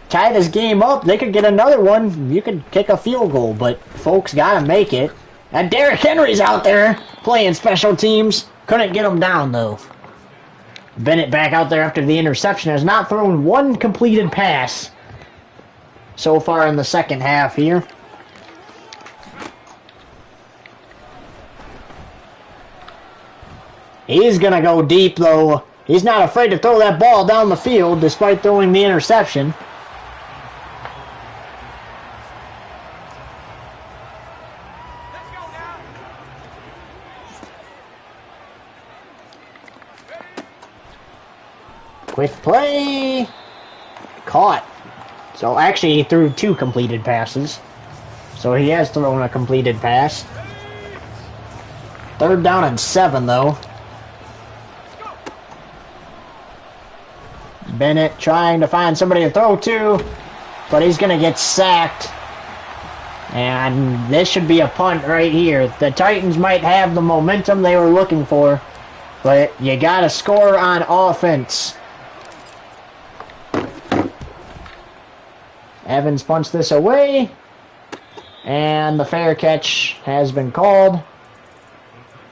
tie this game up. They could get another one. You could kick a field goal, but folks got to make it. And Derrick Henry's out there playing special teams. Couldn't get him down, though. Bennett back out there after the interception has not thrown one completed pass so far in the second half here. He's going to go deep, though. He's not afraid to throw that ball down the field despite throwing the interception. Quick play. Caught. So actually he threw 2 completed passes. So he has thrown a completed pass. 3rd down and 7, though. Bennett trying to find somebody to throw to, but he's going to get sacked. And this should be a punt right here. The Titans might have the momentum they were looking for, but you got to score on offense. Evans punts this away, and the fair catch has been called.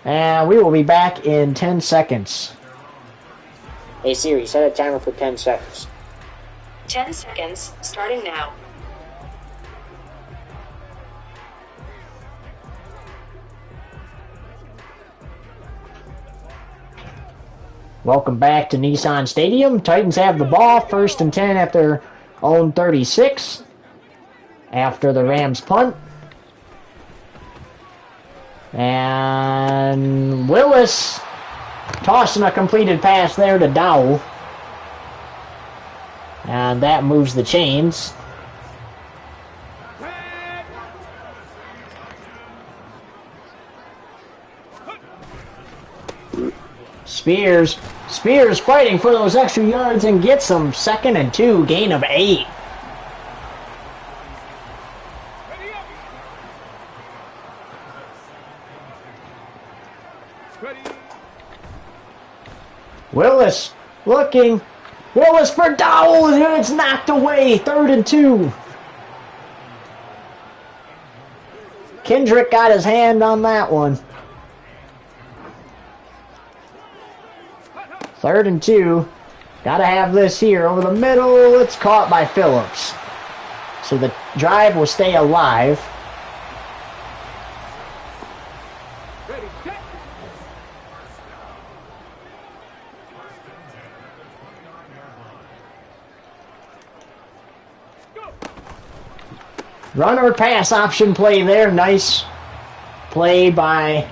And we will be back in 10 seconds. Hey Siri, set a timer for 10 seconds. 10 seconds, starting now. Welcome back to Nissan Stadium. Titans have the ball, 1st and 10 at their own 36 after the Rams punt. And Willis tossing a completed pass there to Dowell. And that moves the chains. Spears fighting for those extra yards and gets them. 2nd and 2, gain of 8. Willis looking. Willis for Dowell, and it's knocked away. 3rd and 2. Kendrick got his hand on that one. 3rd and 2. Gotta have this here over the middle. It's caught by Phillips. So the drive will stay alive. Run or pass option play there. Nice play by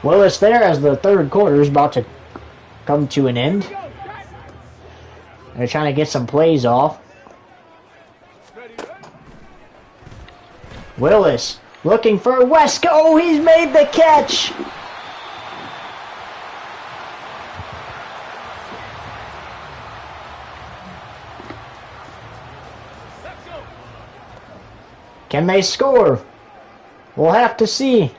Willis there as the 3rd quarter is about to come to an end. They're trying to get some plays off. Willis looking for Wesco. Oh, he's made the catch. Can they score? We'll have to see.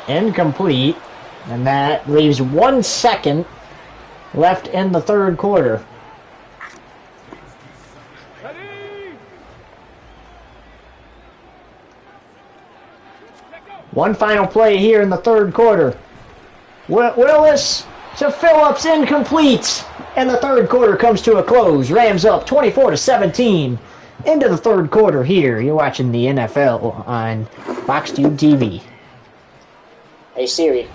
Incomplete. And that leaves 1 second left in the 3rd quarter. One final play here in the 3rd quarter. Willis to Phillips, incomplete. And the 3rd quarter comes to a close. Rams up 24-17 into the 3rd quarter here. You're watching the NFL on Fox Tube TV. Hey Siri,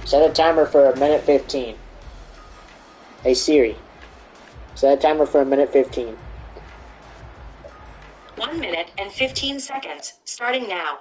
set a timer for 1:15. Hey Siri, set a timer for 1:15. 1 minute and 15 seconds, starting now.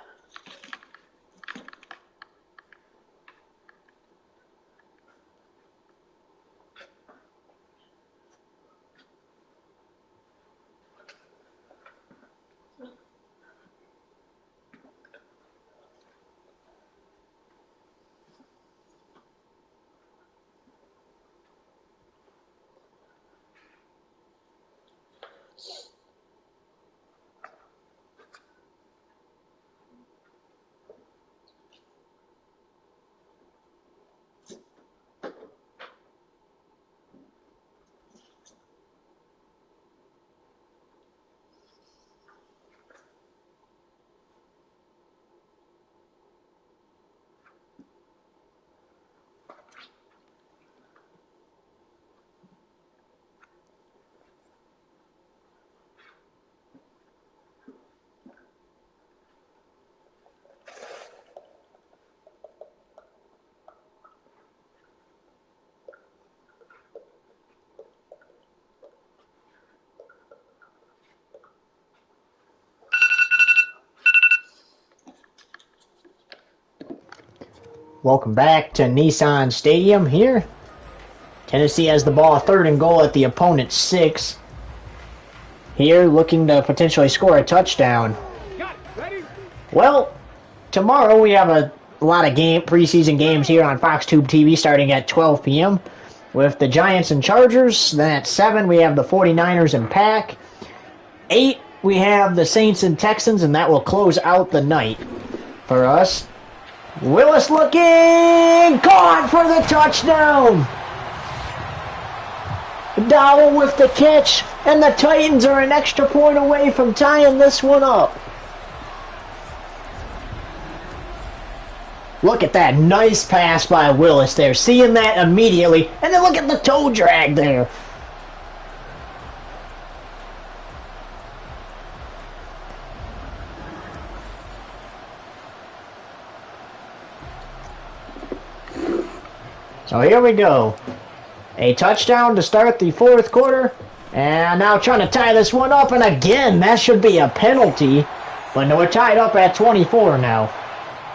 Welcome back to Nissan Stadium here. Tennessee has the ball, 3rd and goal at the opponent's 6. Here, looking to potentially score a touchdown. Well, tomorrow we have a lot of preseason games here on Fox Tube TV starting at 12 p.m. with the Giants and Chargers. Then at 7 we have the 49ers and Pack. 8 we have the Saints and Texans, and that will close out the night for us. Willis looking, caught for the touchdown. Dowell with the catch, and the Titans are an extra point away from tying this one up. Look at that nice pass by Willis there, seeing that immediately, and then look at the toe drag there. So here we go. A touchdown to start the 4th quarter. And now trying to tie this one up. And again, that should be a penalty. But no, we're tied up at 24 now.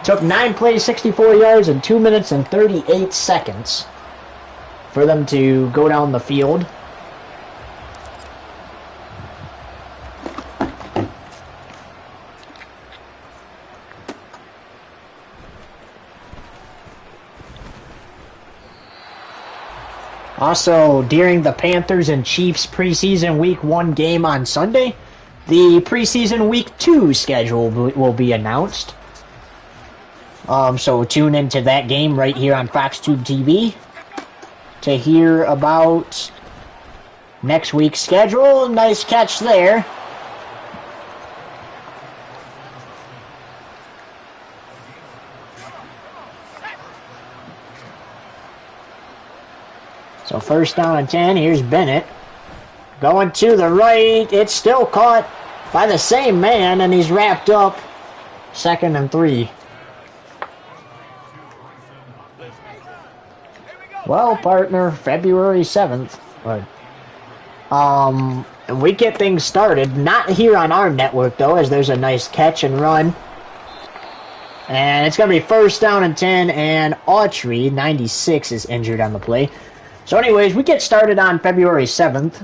Took 9 plays, 64 yards, and 2 minutes and 38 seconds for them to go down the field. Also, during the Panthers and Chiefs preseason Week 1 game on Sunday, the preseason Week 2 schedule will be announced. So tune into that game right here on Fox Tube TV to hear about next week's schedule. Nice catch there. So 1st down and 10, here's Bennett. Going to the right, it's still caught by the same man, and he's wrapped up. 2nd and 3. Well, partner, February 7th. But, we get things started. Not here on our network, though, as there's a nice catch and run. And it's going to be 1st down and 10, and Autry, 96, is injured on the play. So anyways, we get started on February 7th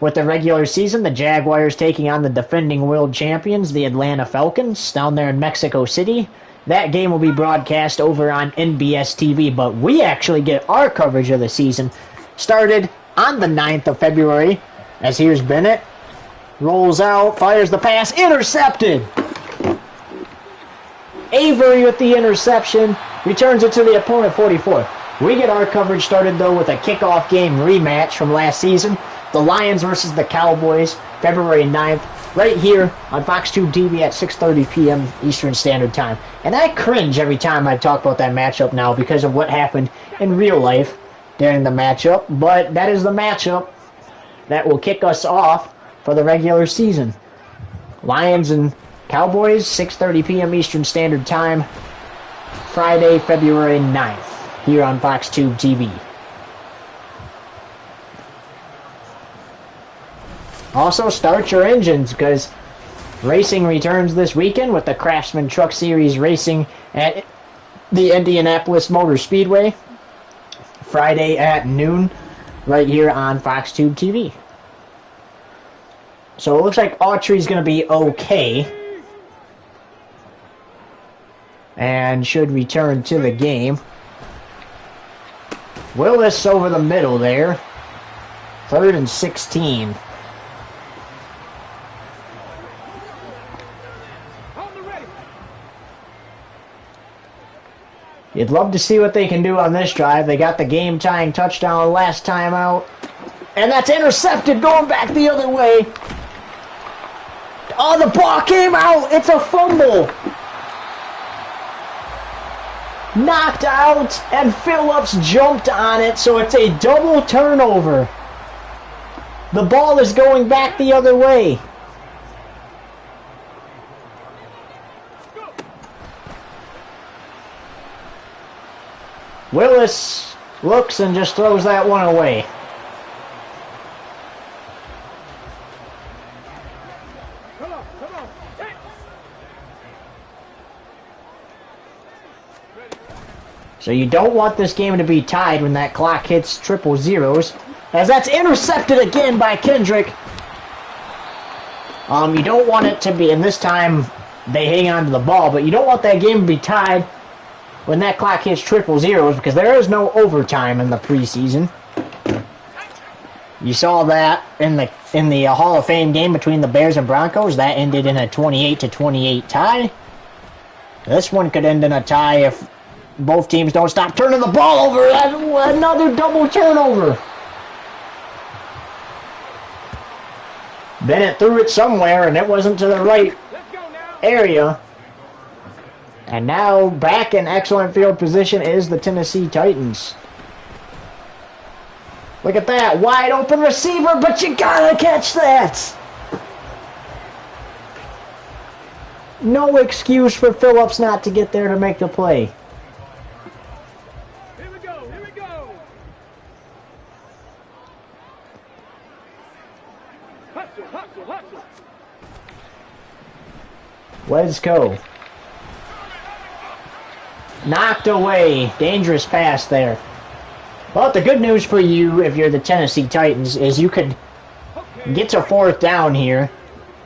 with the regular season. The Jaguars taking on the defending world champions, the Atlanta Falcons, down there in Mexico City. That game will be broadcast over on NBS TV, but we actually get our coverage of the season started on the 9th of February, as here's Bennett. Rolls out, fires the pass, intercepted! Avery with the interception, returns it to the opponent 44. We get our coverage started, though, with a kickoff game rematch from last season. The Lions versus the Cowboys, February 9th, right here on Fox Tube TV at 6:30 p.m. Eastern Standard Time. And I cringe every time I talk about that matchup now because of what happened in real life during the matchup. But that is the matchup that will kick us off for the regular season. Lions and Cowboys, 6:30 p.m. Eastern Standard Time, Friday, February 9th. Here on Fox Tube TV. Also, start your engines, because racing returns this weekend with the Craftsman Truck Series racing at the Indianapolis Motor Speedway. Friday at noon, right here on Fox Tube TV. So it looks like Autry's going to be okay. And should return to the game. Willis over the middle there. 3rd and 16. You'd love to see what they can do on this drive. They got the game-tying touchdown last time out. And that's intercepted, going back the other way. Oh, the ball came out. It's a fumble. Knocked out, and Phillips jumped on it, so it's a double turnover. The ball is going back the other way. Willis looks and just throws that one away. Come on. Hey. So you don't want this game to be tied when that clock hits triple zeros. As that's intercepted again by Kendrick. You don't want it to be, and this time they hang on to the ball, but you don't want that game to be tied when that clock hits triple zeros because there is no overtime in the preseason. You saw that in the Hall of Fame game between the Bears and Broncos. That ended in a 28-28 tie. This one could end in a tie if both teams don't stop turning the ball over. Another double turnover. Bennett threw it somewhere, and it wasn't to the right area. And now back in excellent field position is the Tennessee Titans. Look at that. Wide open receiver, but you gotta catch that. No excuse for Phillips not to get there to make the play. Here we go, here we go. Hustle, hustle, hustle. Wesco. Knocked away. Dangerous pass there. Well, the good news for you, if you're the Tennessee Titans, is you could get to fourth down here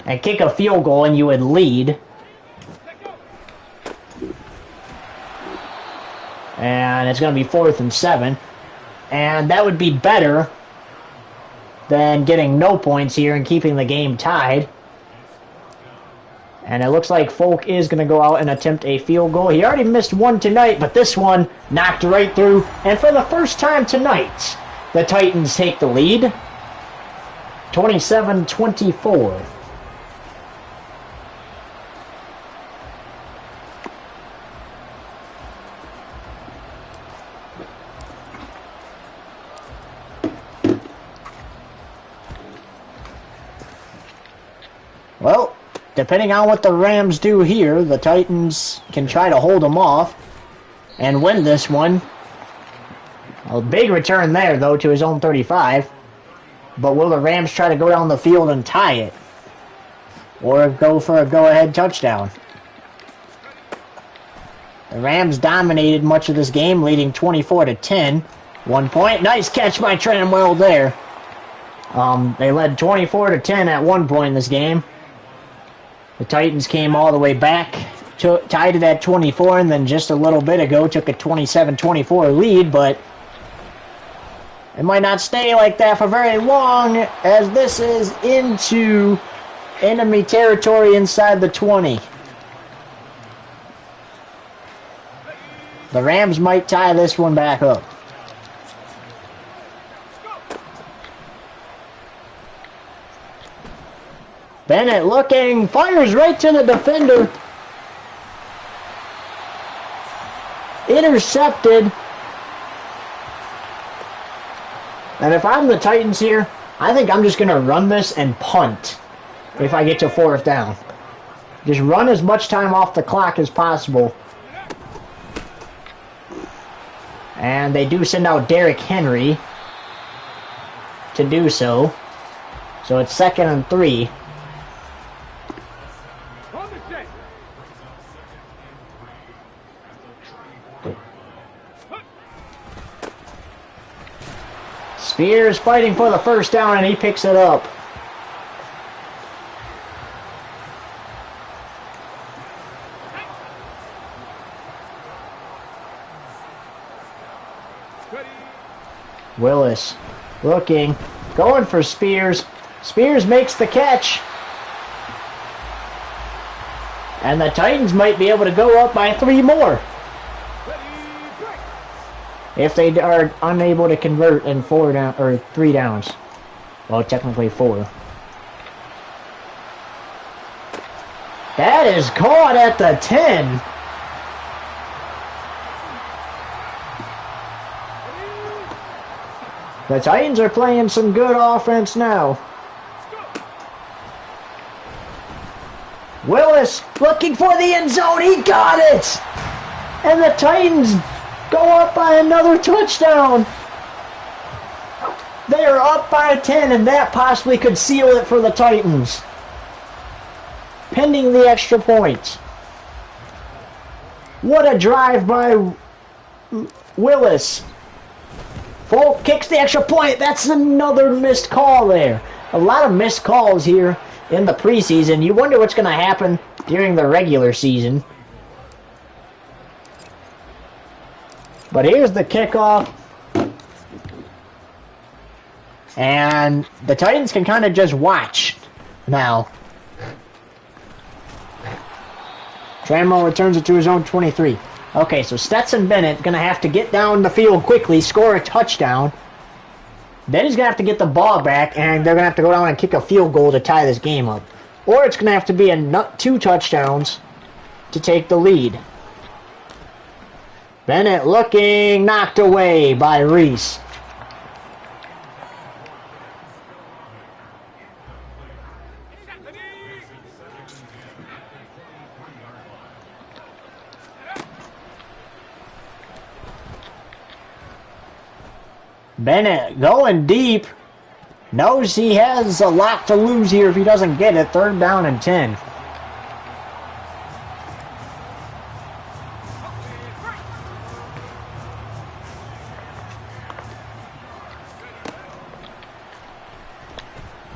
and kick a field goal and you would lead. And it's going to be 4th and 7. And that would be better than getting no points here and keeping the game tied. And it looks like Folk is going to go out and attempt a field goal. He already missed one tonight, but this one knocked right through. And for the first time tonight, the Titans take the lead. 27-24. Well, depending on what the Rams do here, the Titans can try to hold them off and win this one. A big return there, though, to his own 35. But will the Rams try to go down the field and tie it? Or go for a go-ahead touchdown? The Rams dominated much of this game, leading 24-10. 1 point. Nice catch by Tranwell there. They led 24-10 at one point in this game. The Titans came all the way back, tied it at 24, and then just a little bit ago took a 27-24 lead, but it might not stay like that for very long, as this is into enemy territory inside the 20. The Rams might tie this one back up. Bennett looking, fires right to the defender. Intercepted. And if I'm the Titans here, I think I'm just going to run this and punt if I get to fourth down. Just run as much time off the clock as possible. And they do send out Derrick Henry to do so. So it's 2nd and 3. Spears fighting for the first down, and he picks it up. Willis looking, going for Spears. Spears makes the catch. And the Titans might be able to go up by 3 more. If they are unable to convert in 3 downs. Well, technically 4. That is caught at the 10. The Titans are playing some good offense now. Willis looking for the end zone. He got it! And the Titans go up by another touchdown. They are up by 10, and that possibly could seal it for the Titans. Pending the extra point. What a drive by Willis. Folk kicks the extra point. That's another missed call there. A lot of missed calls here in the preseason. You wonder what's going to happen during the regular season. But here's the kickoff. And the Titans can kind of just watch now. Trammell returns it to his own 23. Okay, so Stetson Bennett going to have to get down the field quickly, score a touchdown. Then he's going to have to get the ball back, and they're going to have to go down and kick a field goal to tie this game up. Or it's going to have to be a 2 touchdowns to take the lead. Bennett looking, knocked away by Reese. Bennett going deep. Knows he has a lot to lose here if he doesn't get it. 3rd down and 10.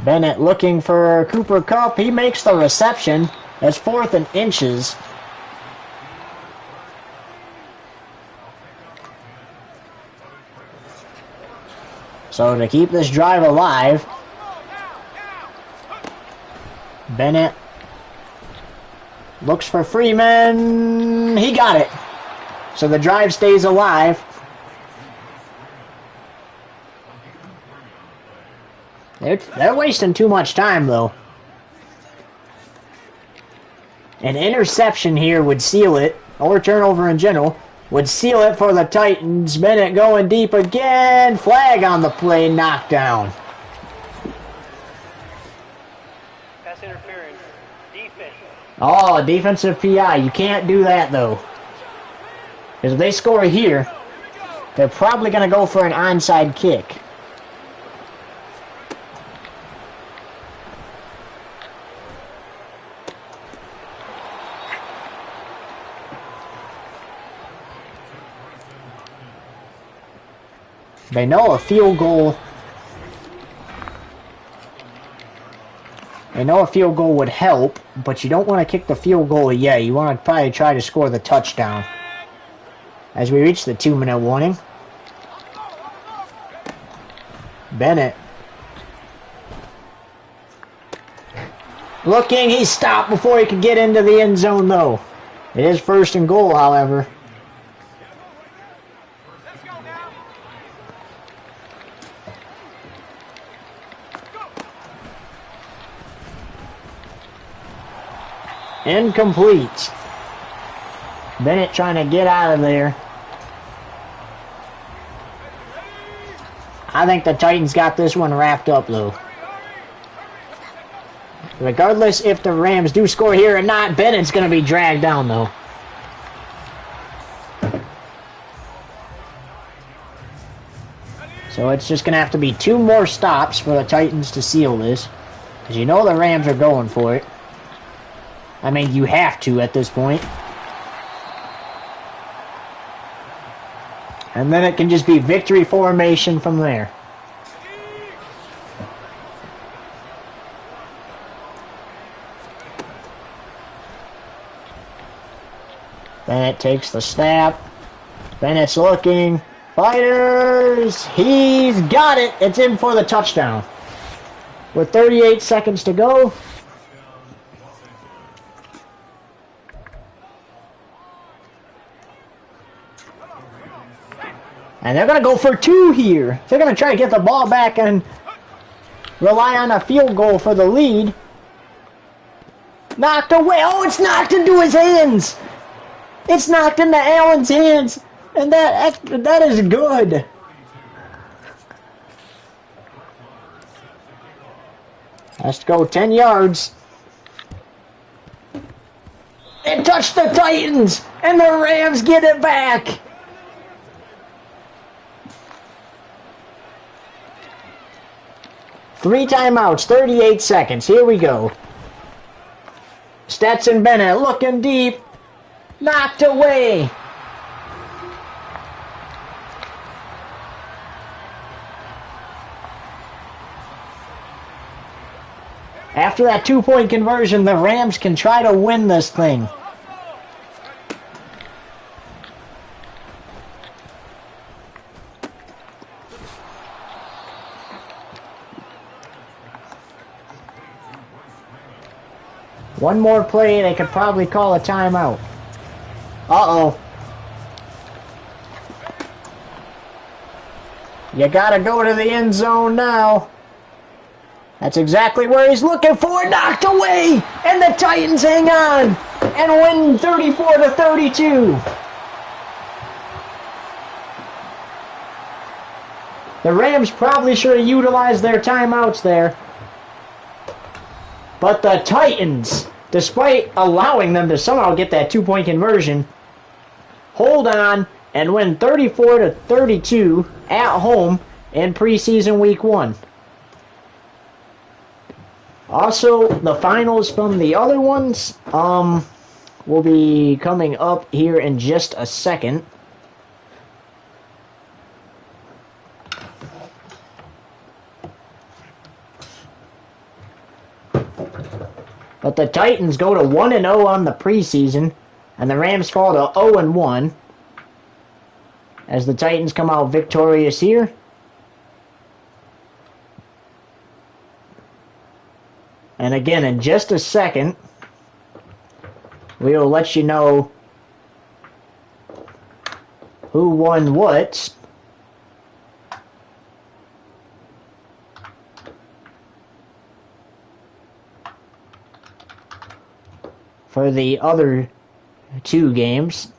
Bennett looking for Cooper Kupp. He makes the reception. That's 4th and inches. So to keep this drive alive, Bennett looks for Freeman. He got it. So the drive stays alive. They're wasting too much time, though. An interception here would seal it, or turnover in general, would seal it for the Titans. Bennett going deep again. Flag on the play, knockdown. Pass interference. Defense. Oh, defensive PI. You can't do that, though. Because if they score here, they're probably going to go for an onside kick. They know a field goal. They know a field goal would help, but you don't want to kick the field goal yet. You want to probably try to score the touchdown. As we reach the 2-minute warning. Bennett. Looking, he stopped before he could get into the end zone, though. It is 1st and goal, however. Incomplete. Bennett trying to get out of there. I think the Titans got this one wrapped up, though. Regardless if the Rams do score here or not, Bennett's going to be dragged down, though. So it's just going to have to be 2 more stops for the Titans to seal this. Because you know the Rams are going for it. I mean, you have to at this point. And then it can just be victory formation from there. Bennett takes the snap. Bennett's looking. Fighters! He's got it! It's in for the touchdown. With 38 seconds to go. And they're going to go for 2 here. They're going to try to get the ball back and rely on a field goal for the lead. Knocked away. Oh, it's knocked into his hands. It's knocked into Allen's hands. And that is good. Has to go 10 yards. It touched the Titans. And the Rams get it back. Three timeouts, 38 seconds. Here we go. Stetson Bennett looking deep. Knocked away. After that 2-point conversion, the Rams can try to win this thing. One more play, they could probably call a timeout. Uh-oh. You gotta go to the end zone now. That's exactly where he's looking for. Knocked away! And the Titans hang on and win 34-32. The Rams probably should have utilized their timeouts there. But the Titans, despite allowing them to somehow get that 2-point conversion, hold on and win 34-32 at home in preseason week 1. Also, the finals from the other ones will be coming up here in just a second. But the Titans go to 1-0 on the preseason, and the Rams fall to 0-1 as the Titans come out victorious here. And again, in just a second, we will let you know who won what. For the other 2 games.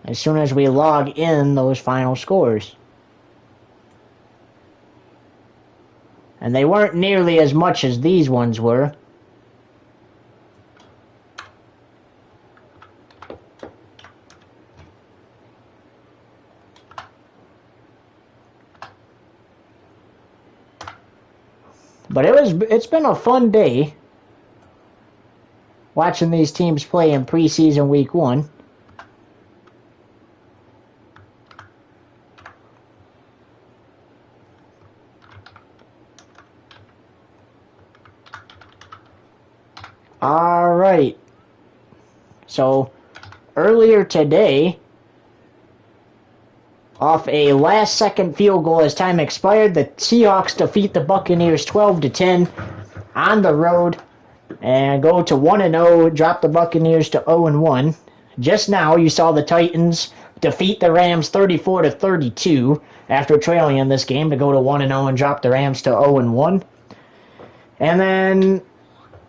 As soon as we log in those final scores. And they weren't nearly as much as these ones were. But it's been a fun day watching these teams play in preseason week 1. All right. So earlier today, off a last-second field goal as time expired, the Seahawks defeat the Buccaneers 12-10 on the road and go to 1-0, drop the Buccaneers to 0-1. Just now, you saw the Titans defeat the Rams 34-32 after trailing in this game to go to 1-0 and drop the Rams to 0-1. And then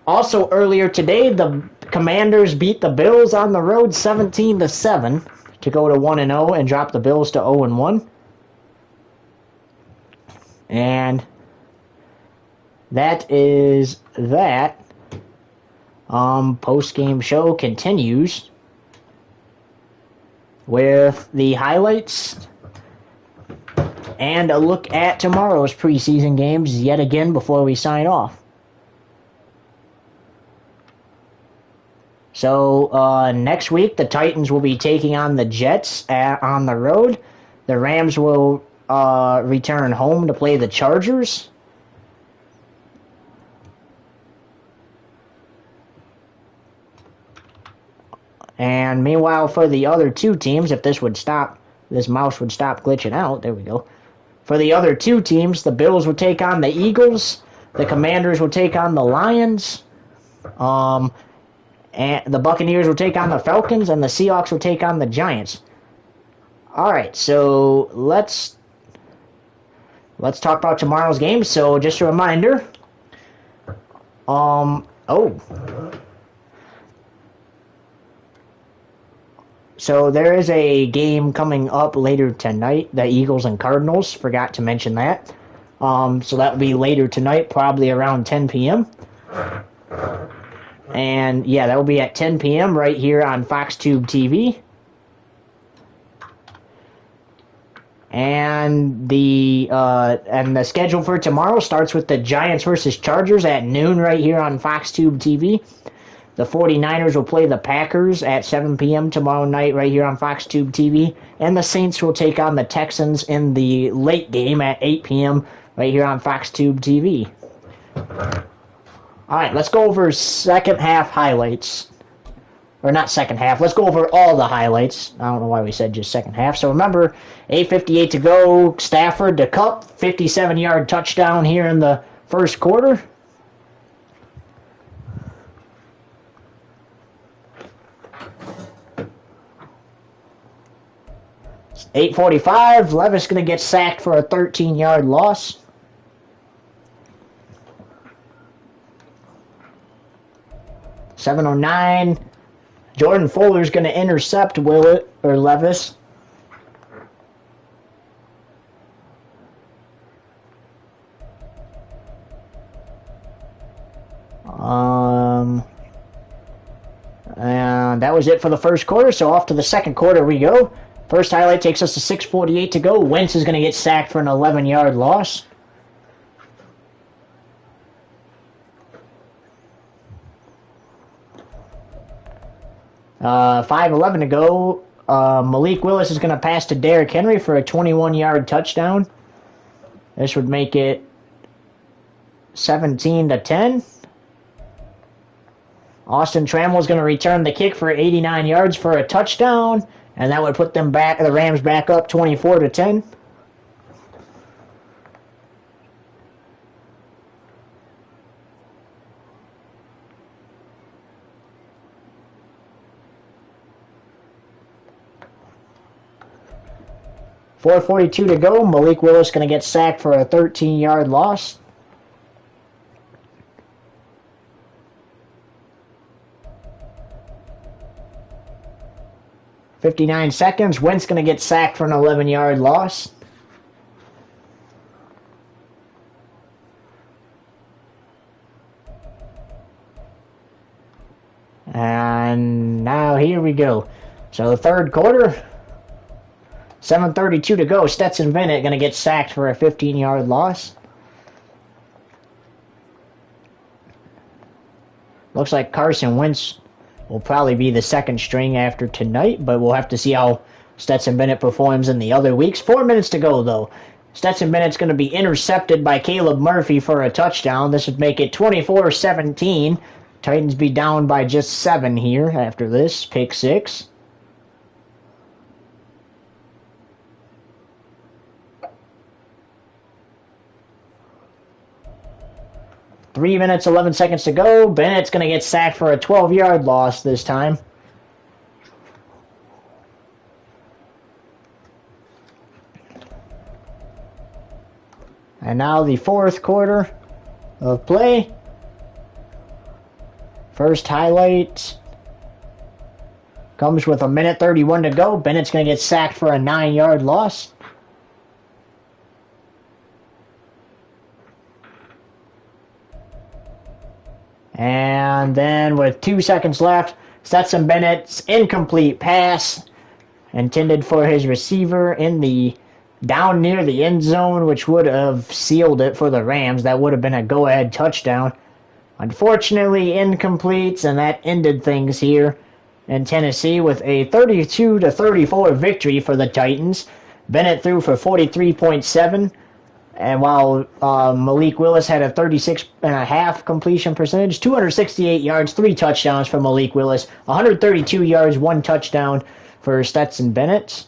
also earlier today, the Commanders beat the Bills on the road 17-7. To go to 1-0 and drop the Bills to 0-1. And that is that. Post-game show continues with the highlights and a look at tomorrow's preseason games yet again before we sign off. So next week, the Titans will be taking on the Jets on the road. The Rams will return home to play the Chargers. And meanwhile, for the other 2 teams, if this mouse would stop glitching out, there we go. For the other 2 teams, the Bills will take on the Eagles. The Commanders will take on the Lions. And the Buccaneers will take on the Falcons, and the Seahawks will take on the Giants. All right, so let's talk about tomorrow's game. So just a reminder. So there is a game coming up later tonight, the Eagles and Cardinals. Forgot to mention that. So that will be later tonight, probably around 10 p.m. And yeah, that will be at 10 p.m. right here on FoxTube TV. And the schedule for tomorrow starts with the Giants versus Chargers at noon right here on FoxTube TV. The 49ers will play the Packers at 7 p.m. tomorrow night right here on Fox Tube TV. And the Saints will take on the Texans in the late game at 8 p.m. right here on Fox Tube TV. All right, let's go over second half highlights. Or not second half. Let's go over all the highlights. I don't know why we said just second half. So remember, 8:58 to go. Stafford to Cup. 57-yard touchdown here in the first quarter. It's 8:45. Levis going to get sacked for a 13-yard loss. $7:09. Jordan Fuller's going to intercept Levis. And that was it for the first quarter, so off to the second quarter we go. First highlight takes us to 6:48 to go. Wentz is going to get sacked for an 11-yard loss. $5:11 to go. Malik Willis is going to pass to Derrick Henry for a 21-yard touchdown. This would make it 17-10. Austin Trammell is going to return the kick for 89 yards for a touchdown, and that would put the Rams back up 24-10. $4:42 to go. Malik Willis going to get sacked for a 13-yard loss. $59 seconds. Wentz going to get sacked for an 11-yard loss. And now here we go. So the third quarter. 7:32 to go. Stetson Bennett going to get sacked for a 15-yard loss. Looks like Carson Wentz will probably be the second string after tonight, but we'll have to see how Stetson Bennett performs in the other weeks. 4 minutes to go, though. Stetson Bennett's going to be intercepted by Caleb Murphy for a touchdown. This would make it 24-17. Titans be down by just 7 here after this. Pick 6. Three minutes, 11 seconds to go. Bennett's going to get sacked for a 12-yard loss this time. And now the fourth quarter of play. First highlight comes with 1:31 to go. Bennett's going to get sacked for a 9-yard loss. And then with 2 seconds left, Stetson Bennett's incomplete pass intended for his receiver in the down near the end zone, which would have sealed it for the Rams. That would have been a go-ahead touchdown. Unfortunately, incomplete, and that ended things here in Tennessee with a 32-34 victory for the Titans. Bennett threw for 43.7. And while Malik Willis had a 36.5 completion percentage, 268 yards, 3 touchdowns for Malik Willis, 132 yards, 1 touchdown for Stetson Bennett.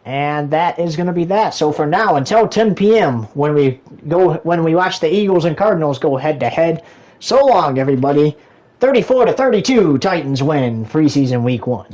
And that is going to be that. So for now, until 10 p.m. when we watch the Eagles and Cardinals go head to head. So long, everybody. 34-32, Titans win preseason week 1.